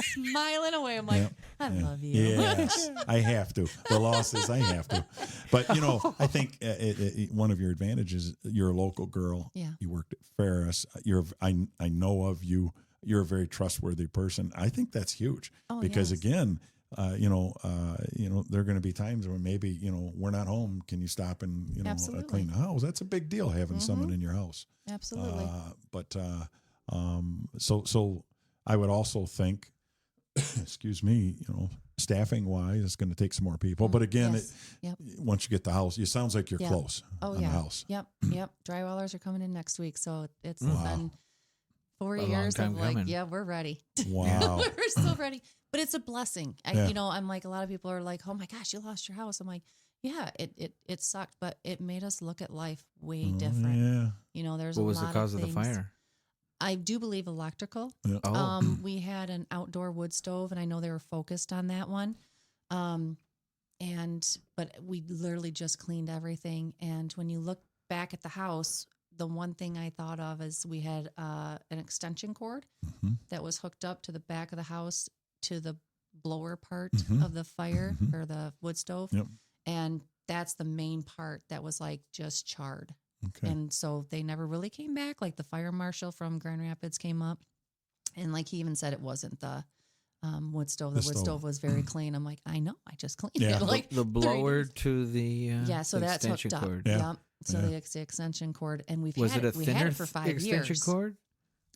Smiling away. I'm like, I love you. Yes, I have to. The law says I have to. But, I think one of your advantages, you're a local girl. Yeah. You worked at Ferris. I know of you. You're a very trustworthy person. I think that's huge because, again, there are going to be times when maybe, we're not home. Can you stop and, clean the house? That's a big deal, having someone in your house. Absolutely. So I would also think, excuse me, staffing wise, it's going to take some more people. But again, once you get the house, it sounds like you're close on the house. Yep. Drywallers are coming in next week. So it's been 4 years of coming. we're ready. Wow. We're so ready. But it's a blessing. I'm like, a lot of people are like, oh my gosh, you lost your house. I'm like, yeah, it sucked, but it made us look at life way different. Yeah. There's what a lot was the cause of the things. fire? I do believe electrical. Yeah. Oh. We had an outdoor wood stove, and I know they were focused on that one. But we literally just cleaned everything. And when you look back at the house, the one thing I thought of is we had an extension cord that was hooked up to the back of the house to the blower part of the fire or the wood stove. Yep. And that's the main part that was like just charred. Okay. And so they never really came back. Like the fire marshal from Grand Rapids came up, and like he even said it wasn't the wood stove. The wood stove was very clean. I'm like, I know, I just cleaned it. Like the blower to the so that's hooked up. Yeah. Yep. So the extension cord, and we had it for 5 years. Extension cord?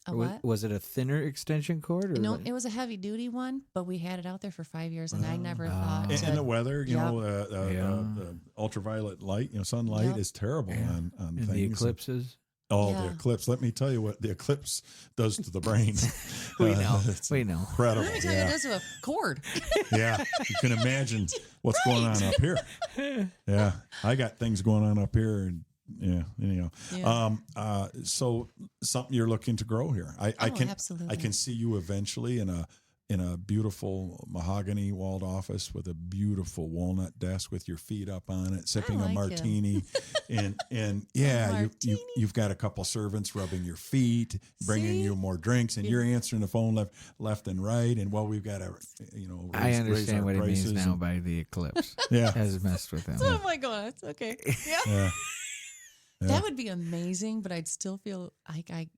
A what? Was it a thinner extension cord? Or No, it was a heavy duty one, but we had it out there for 5 years, and I never thought. And the weather, the ultraviolet light, sunlight is terrible on and things. The eclipses. The eclipse. Let me tell you what the eclipse does to the brain. We know. Incredible. Let me tell you, it does to a cord. Yeah. You can imagine what's going on up here. Yeah. I got things going on up here, and anyhow. Yeah. So something you're looking to grow here. Absolutely. I can see you eventually in a beautiful mahogany walled office with a beautiful walnut desk with your feet up on it, sipping a martini, and you've got a couple servants rubbing your feet, bringing you more drinks, and you're answering the phone left and right. And we've got to I understand what it means now by the eclipse. Has messed with them. So I'm like, it's okay. Yeah. That would be amazing, but I'd still feel like I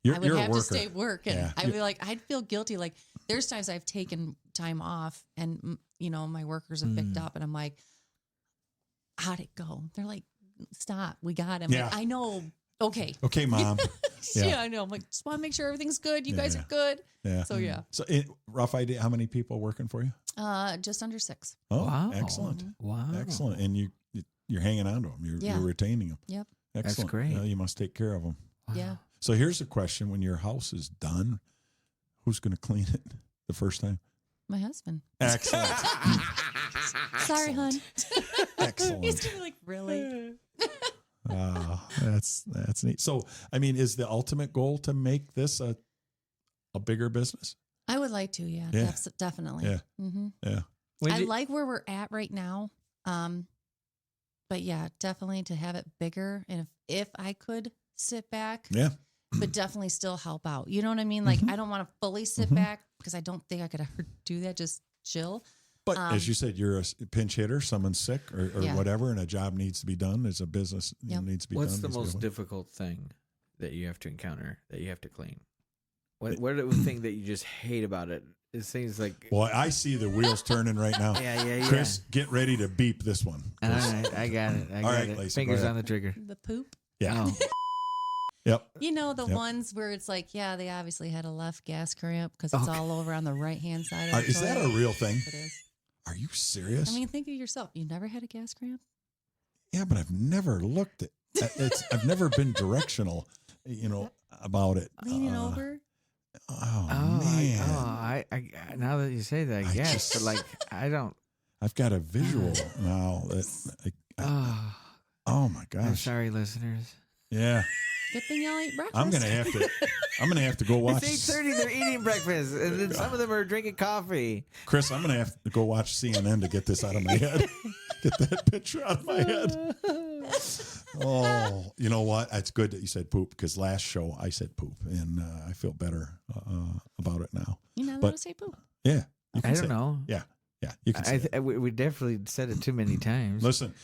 would you're have a to worker. stay work, and I'd be like, I'd feel guilty. Like there's times I've taken time off, and my workers have picked up, and I'm like, how'd it go? They're like, stop, we got him. Like, I know. Okay, Mom. I know. I'm like, just want to make sure everything's good. You guys are good. Yeah. So So rough idea, how many people working for you? Just under 6. Oh, wow. Excellent. Wow. Excellent. And you're hanging on to them. You're retaining them. Yep. Excellent. That's great. You must take care of them. Wow. Yeah. So here's the question: when your house is done, who's going to clean it the first time? My husband. Excellent. Sorry, hon. Excellent. He's gonna be like, really? That's neat. So, I mean, is the ultimate goal to make this a bigger business? I would like to. Yeah. Definitely. Yeah. Mm-hmm. Yeah. I like where we're at right now. But yeah, definitely to have it bigger. And if I could sit back, but definitely still help out. You know what I mean? Like, I don't want to fully sit back because I don't think I could ever do that. Just chill. But as you said, you're a pinch hitter, someone's sick or whatever, and a job needs to be done. There's a business needs to be done. What's the most difficult thing that you have to encounter, that you have to clean? What are the thing that you just hate about it? It seems like... Well, I see the wheels turning right now. Yeah. Chris, get ready to beep this one. All right, I got it. All right, Lisa, fingers on the trigger. The poop. Yeah. Oh. Yep. The ones where it's like, they obviously had a left gas cramp because it's all over on the right-hand side of the Is that a real thing? It is. Are you serious? I mean, think of yourself. You never had a gas cramp? Yeah, but I've never looked at I've never been directional, about it. Leaning over. Oh man! I now that you say that, yes, but like I don't. I've got a visual now that. Oh my gosh! I'm sorry, listeners. Yeah. Good thing y'all ate breakfast. I'm gonna have to go watch. It's 8:30. They're eating breakfast, and then some of them are drinking coffee. Chris, I'm gonna have to go watch CNN to get this out of my head. Get that picture out of my head. Oh, you know what? It's good that you said poop because last show I said poop, and I feel better about it now. You're not allowed to say poop. Yeah, I don't know. Yeah, you can say it. We definitely said it too many times. Listen.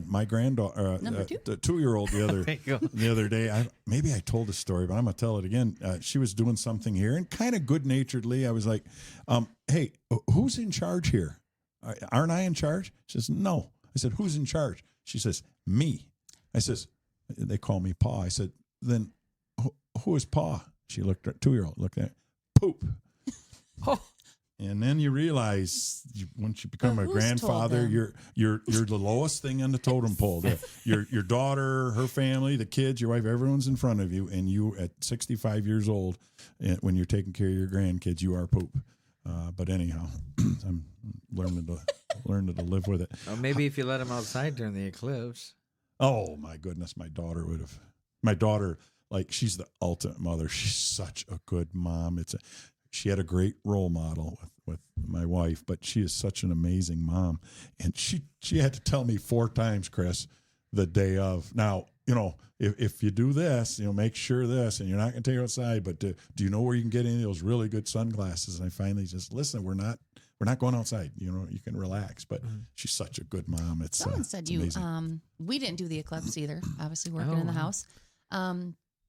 My granddaughter, the 2-year-old, the other day. Maybe I told the story, but I'm gonna tell it again. She was doing something here, and kind of good-naturedly, I was like, "Hey, who's in charge here? Aren't I in charge?" She says, "No." I said, "Who's in charge?" She says, "Me." I says, "They call me Pa." I said, "Then who is Pa?" She looked at 2-year-old, looked at poop. And then you realize once you become a grandfather, you're the lowest thing on the totem pole. Your daughter, her family, the kids, your wife, everyone's in front of you, and you at 65 years old, when you're taking care of your grandkids, you are poop. But anyhow, I'm learning to live with it. Well, maybe if you let them outside during the eclipse. Oh my goodness, my daughter would have. My daughter, like, she's the ultimate mother. She's such a good mom. She had a great role model with my wife, but she is such an amazing mom. And she had to tell me 4 times, Chris, the day of. Now, if you do this, make sure this, and you're not going to take it outside, but do you know where you can get any of those really good sunglasses? And I finally just, listen, we're not going outside. You can relax. But she's such a good mom. Someone said we didn't do the eclipse either, obviously working in the house.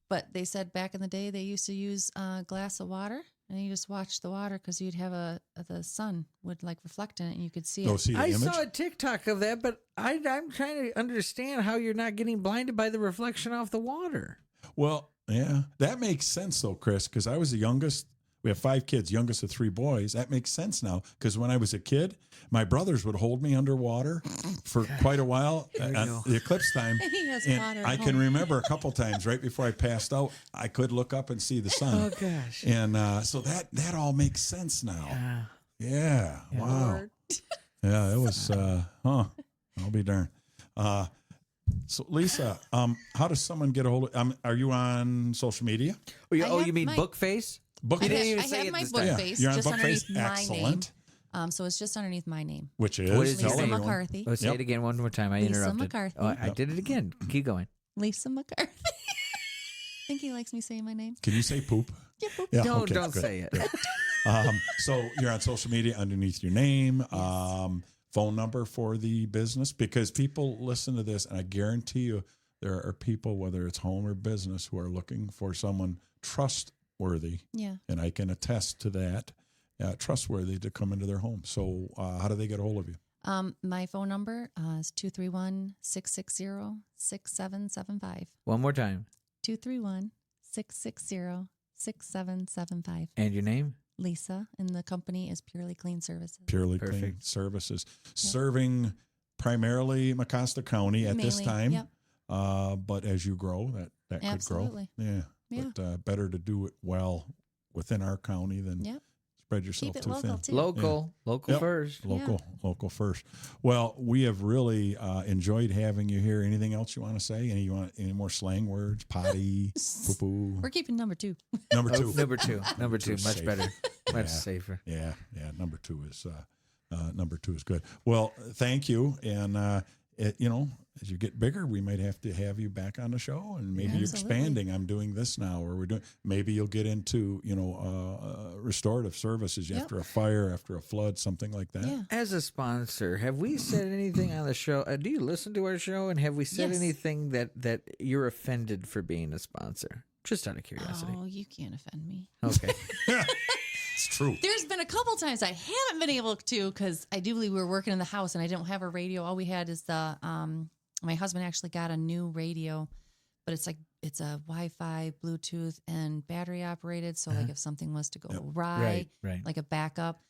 But they said back in the day they used to use a glass of water, and you just watch the water because you'd have the sun would like reflect in it, and you could see it. See the I image? saw a TikTok of that, but I'm trying to understand how you're not getting blinded by the reflection off the water. Well, yeah, that makes sense though, Chris, because I was the youngest. We have 5 kids, youngest of 3 boys. That makes sense now because when I was a kid, my brothers would hold me underwater for quite a while at the eclipse time. He has and water I at can home. remember a couple times right before I passed out, I could look up and see the sun. Oh gosh! And so that all makes sense now. Yeah. Wow. Yeah, it was. I'll be darned. So Lisa, how does someone get a hold of? Are you on social media? You mean Bookface? I have my book face You're on just book underneath face? my Excellent. name. So it's just underneath my name. Which is What is Lisa your name? McCarthy. Let's say it again one more time. I Lisa interrupted. McCarthy. Oh, I did it again. Keep going. Lisa McCarthy. I think he likes me saying my name. Can you say poop? Yeah, poop. Yeah, No, okay, don't good, say it. good. So you're on social media underneath your name, phone number for the business, because people listen to this, and I guarantee you there are people, whether it's home or business, who are looking for someone trustworthy. Yeah. And I can attest to that, trustworthy to come into their home. So how do they get a hold of you? My phone number is 231-660-6775. One more time. 231-660-6775. And your name? Lisa, and the company is Purely Clean Services. Purely Clean Services, serving primarily Mecosta County at this time. Yep. But as you grow, that could Absolutely. grow. Yeah. But better to do it well within our county than spread yourself Keep it too local thin. too. Local first. Local first. Well, we have really enjoyed having you here. Anything else you want to say? Any more slang words? Potty, poo poo. We're keeping number 2. Number 2. Number two, much safe. better, much safer. Yeah. Number 2 is good. Well, thank you. And as you get bigger, we might have to have you back on the show, and maybe you're expanding. I'm doing this now, or maybe you'll get into, restorative services after a fire, after a flood, something like that. Yeah. As a sponsor, have we said anything on the show? Do you listen to our show? And have we said anything that you're offended for being a sponsor? Just out of curiosity. Oh, you can't offend me. Okay. It's true. There's been a couple times I haven't been able to, because I do believe we were working in the house and I don't have a radio. All we had is my husband actually got a new radio, but it's a Wi-Fi, Bluetooth, and battery operated. So like if something was to go awry, right. like a backup,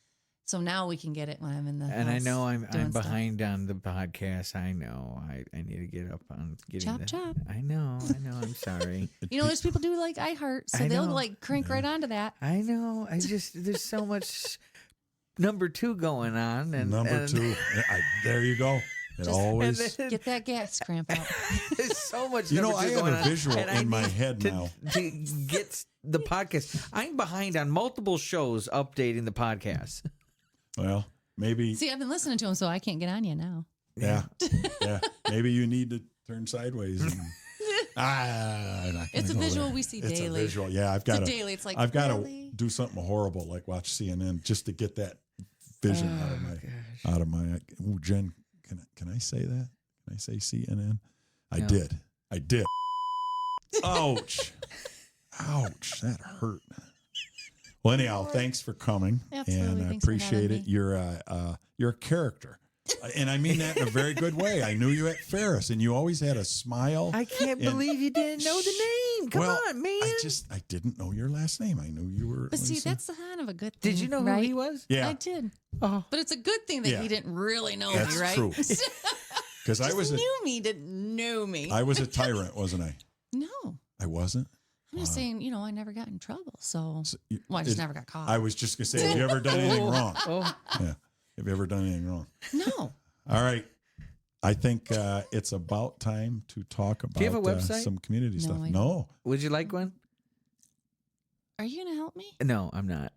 So now we can get it when I'm in the And I house know I'm doing stuff. behind on the podcast. I know. I need to get up on getting Chop, the, chop. I know. I'm sorry. You know, there's people do like iHeart, so I they'll know. like crank right onto that. I know. There's so much number 2 going on. And Number 2. There you go. It always. Get that gas cramp out. There's so much. You know, number 2 I have going a on, visual and I in my need head now. to get the podcast. I'm behind on multiple shows updating the podcast. Well, maybe. See, I've been listening to him, so I can't get on you now. Yeah. Yeah. Maybe you need to turn sideways. And, It's a visual we see daily. It's a visual. Yeah, I've got to. Daily. It's like I've got really? to do something horrible like watch CNN just to get that vision out of my. Ooh, Jen, can I say that? Can I say CNN? I did. Ouch. Ouch. That hurt. Well, anyhow, thanks for coming. Absolutely. And I Thanks for appreciate having it. me. You're a character. And I mean that in a very good way. I knew you at Ferris, and you always had a smile. I can't believe you didn't know the name. Come on, man. I didn't know your last name. I knew you were. But see, Lisa. that's kind of a good thing. Did you know right? who he was? Yeah. I did. Oh. But it's a good thing that Yeah. he didn't really know That's me, right? true. Because I was didn't know me. I was a tyrant, wasn't I? No. I wasn't. I'm just saying, you know, I never got in trouble. So, you- well, I just never got caught. I was just gonna say, have you ever done anything wrong? Oh. Yeah. Have you ever done anything wrong? No. All right. I think it's about time to talk about Do you have a website? some community No, stuff. I don't. No. Would you like one? Are you going to help me? No, I'm not.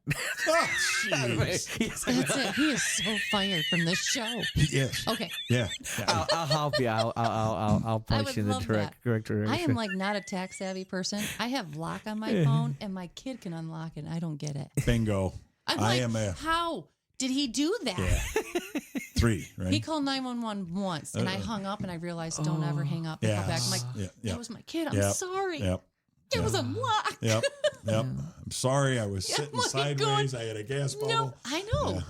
Oh, jeez. Yes, I will. That's it. He is so fired from this show. Yes. Okay. Yeah. I'll help you. I'll point would you in the love correct direction. I am like not a tech savvy person. I have lock on my phone and my kid can unlock it. I don't get it. Bingo. I'm I like, am a how did he do that? 3, right? He called 911 once and I hung up and I realized don't ever hang up and call back. I'm like, that was my kid. I'm sorry. Yep. It was unlocked. Yep. I'm sorry. I was sitting like sideways. going, I had a gas bubble. No, I know.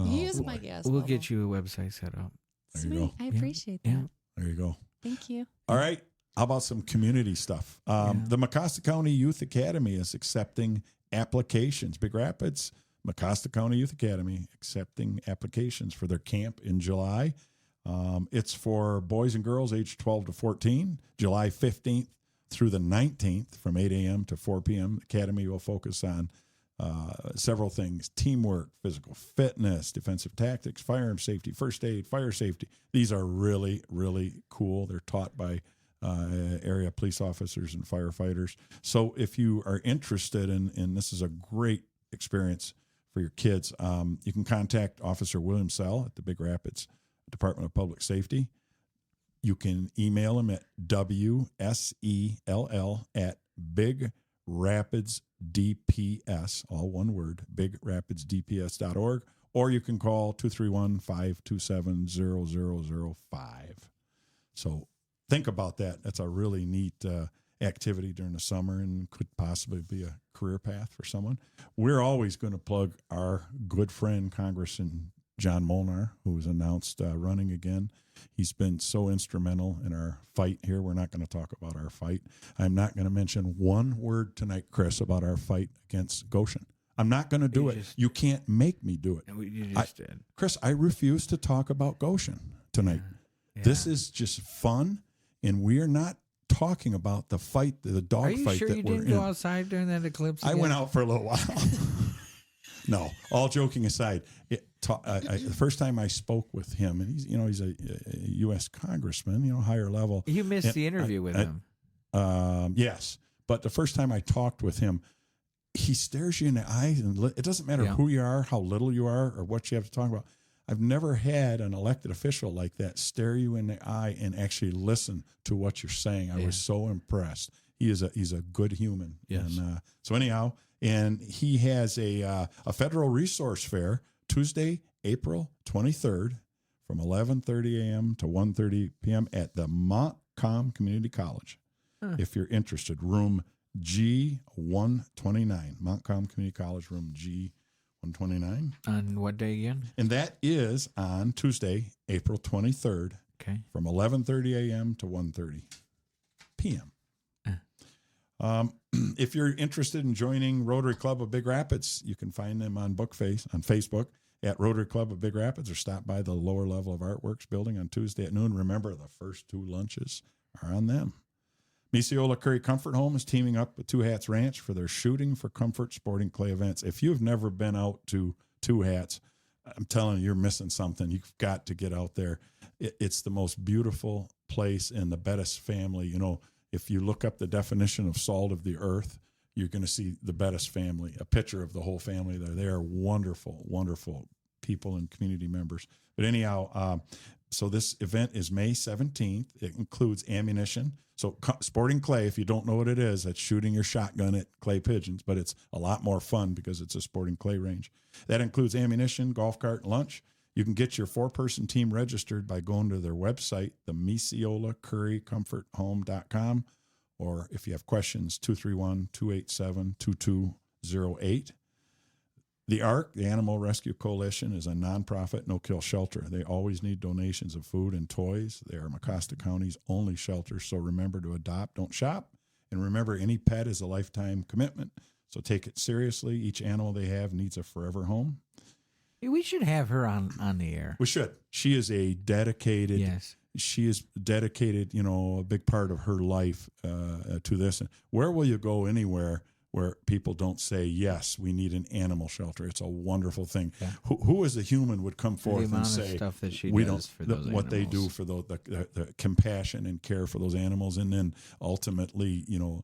He is my gas. We'll bubble. get you a website set up. There you Sweet. go. I appreciate that. Yeah. There you go. Thank you. All right. How about some community stuff? The Mecosta County Youth Academy is accepting applications. Big Rapids, Mecosta County Youth Academy accepting applications for their camp in July. It's for boys and girls aged 12 to 14, July 15th through the 19th from 8 a.m. to 4 p.m. The Academy will focus on several things: teamwork, physical fitness, defensive tactics, firearm safety, first aid, fire safety. These are really, really cool. They're taught by area police officers and firefighters. So if you are interested in this is a great experience for your kids, you can contact Officer William Sell at the Big Rapids Department of Public Safety. You can email him at WSELL@BigRapidsDPS, all one word, BigRapidsDPS.org, or you can call 231-527-0005. So think about that. That's a really neat activity during the summer and could possibly be a career path for someone. We're always going to plug our good friend, Congressman John Molnar, who was announced running again. He's been so instrumental in our fight here. We're not going to talk about our fight. I'm not going to mention one word tonight, Chris, about our fight against Goshen. I'm not going to do it. You can't make me do it. You just did. Chris, I refuse to talk about Goshen tonight. Yeah. This is just fun, and we are not talking about the fight, the dog Are you fight sure that you we're didn't in. go outside during that eclipse? I again? went out for a little while. No, all joking aside, the first time I spoke with him, and he's a U.S. congressman, higher level. You missed the interview with him. Yes, but the first time I talked with him, he stares you in the eyes, and it doesn't matter who you are, how little you are, or what you have to talk about. I've never had an elected official like that stare you in the eye and actually listen to what you're saying. I was so impressed. He's a good human. Yes. And, so anyhow. And he has a federal resource fair Tuesday, April 23rd from 11:30 a.m. to 1:30 p.m. at the Montcalm Community College. If you're interested, room G129, Montcalm Community College, room G129. On what day again? And that is on Tuesday, April 23rd Okay. from 11:30 a.m. to 1:30 p.m. If you're interested in joining Rotary Club of Big Rapids, you can find them on Facebook. at Rotary Club of Big Rapids or stop by the lower level of Artworks building on Tuesday at noon. Remember, the first 2 lunches are on them. Misiola Curry Comfort Home is teaming up with Two Hats Ranch for their Shooting for Comfort sporting clay events. If you've never been out to Two Hats, I'm telling you, you're missing something. You've got to get out there. It's the most beautiful place in the Bettis family. You know, if you look up the definition of salt of the earth, you're going to see the Bettis family, a picture of the whole family there. They are wonderful, wonderful people and community members. But anyhow, so this event is May 17th. It includes ammunition. So sporting clay, if you don't know what it is, that's shooting your shotgun at clay pigeons, but it's a lot more fun because it's a sporting clay range. That includes ammunition, golf cart, and lunch. You can get your 4-person team registered by going to their website, the MisiolaCurryComfortHome.com, or if you have questions, 231-287-2208. The ARC, the Animal Rescue Coalition, is a nonprofit no-kill shelter. They always need donations of food and toys. They are Mecosta County's only shelter, so remember to adopt, don't shop. And remember, any pet is a lifetime commitment, so take it seriously. Each animal they have needs a forever home. We should have her on the air. We should. She is a dedicated, yes. She is dedicated, you know, a big part of her life to this. And where will you go anywhere where people don't say, yes, we need an animal shelter? It's a wonderful thing. Yeah. Who as a human would come forth and say, stuff that she we does don't, for those what animals. they do for the compassion and care for those animals, and then ultimately, you know,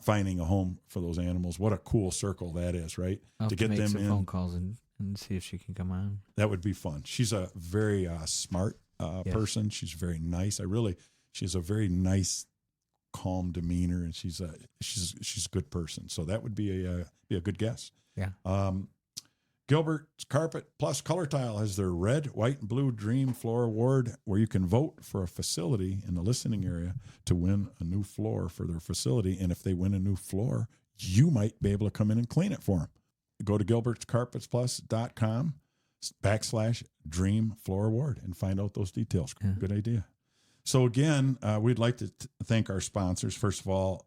finding a home for those animals. What a cool circle that is, right? I'll to get make them some in. phone calls and see if she can come on. That would be fun. She's a very smart person. She's very nice. She has a very nice, calm demeanor, and she's a good person. So that would be a good guess. Yeah. Gilbert's Carpet Plus Color Tile has their red, white, and blue Dream Floor Award, where you can vote for a facility in the listening area to win a new floor for their facility. And if they win a new floor, you might be able to come in and clean it for them. Go to gilbertscarpetsplus.com/Dream Floor Award and find out those details. Yeah. Good idea. So again, we'd like to thank our sponsors. First of all,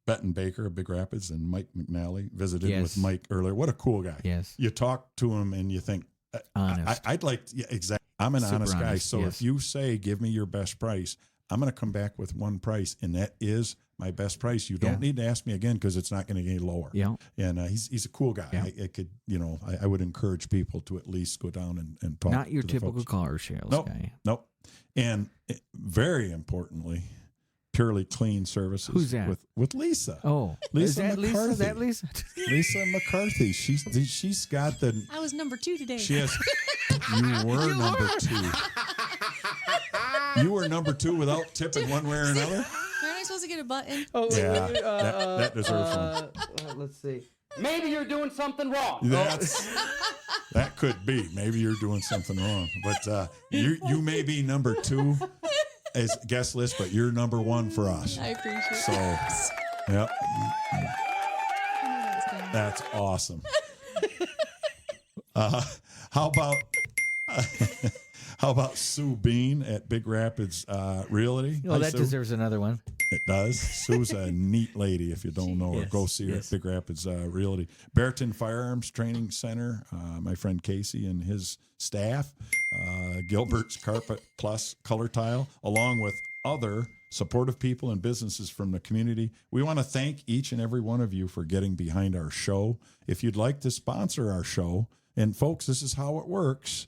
Benton Baker of Big Rapids and Mike McNally visited with Mike earlier. What a cool guy. Yes. You talk to him and you think, I'd like, exactly. I'm an honest guy. So if you say, give me your best price, I'm going to come back with one price, and that is my best price. You don't need to ask me again because it's not going to get any lower. Yeah. And he's a cool guy. Yeah. I could, you know, I would encourage people to at least go down and talk. Not your to typical folks. car sales guy. Nope. And very importantly, Purely Clean Services. Who's that? With Lisa. Oh, Lisa is that McCarthy. Lisa? Is that Lisa? Lisa McCarthy. She's got the. I was number 2 today. She has. You were number 2. You were number 2 without tipping one way or another. Aren't I supposed to get a button? Oh, yeah, that deserves one. Let's see. Maybe you're doing something wrong. That could be. Maybe you're doing something wrong. But you may be number 2 as guest list, but you're number 1 for us. I appreciate it. So, yep. That's awesome. How about Sue Bean at Big Rapids Realty? Well, that deserves another one. It does. Sue's a neat lady. If you don't know her, go see her at Big Rapids Realty. Bearton Firearms Training Center, my friend Casey and his staff. Gilbert's Carpet Plus Color Tile, along with other supportive people and businesses from the community. We want to thank each and every one of you for getting behind our show. If you'd like to sponsor our show, and folks, this is how it works.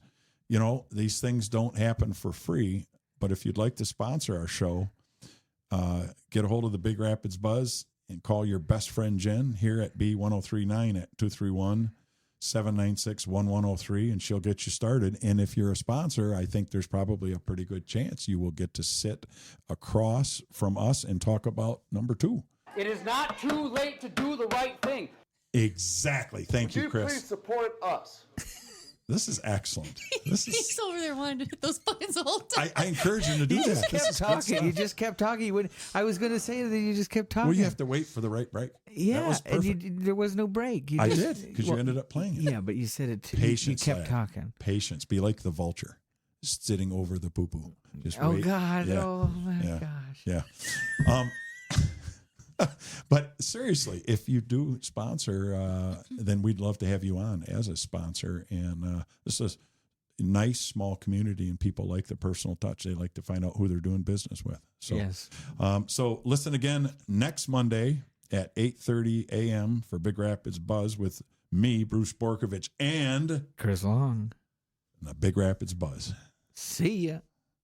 You know, these things don't happen for free, but if you'd like to sponsor our show, get a hold of the Big Rapids Buzz and call your best friend Jen here at B1039 at 231-796-1103, and she'll get you started. And if you're a sponsor, I think there's probably a pretty good chance you will get to sit across from us and talk about number 2. It is not too late to do the right thing. Exactly. Thank you, Chris. Please support us. This is excellent. He's over there wanting to hit those buttons the whole time. I encourage him to do that. You just kept talking. I was going to say that you just kept talking. Well, you have to wait for the right break. Yeah, and there was no break. I did, because you ended up playing it. Yeah, but you said it too. Patience. You kept talking. Patience. Be like the vulture, sitting over the poo-poo. Just oh, wait. God. Yeah. Oh, my gosh. Yeah. But seriously, if you do sponsor, then we'd love to have you on as a sponsor. And this is a nice small community, and people like the personal touch. They like to find out who they're doing business with. So, yes. So listen again next Monday at 8:30 a.m. for Big Rapids Buzz with me, Bruce Borkovich, and Chris Long. the Big Rapids Buzz. See ya.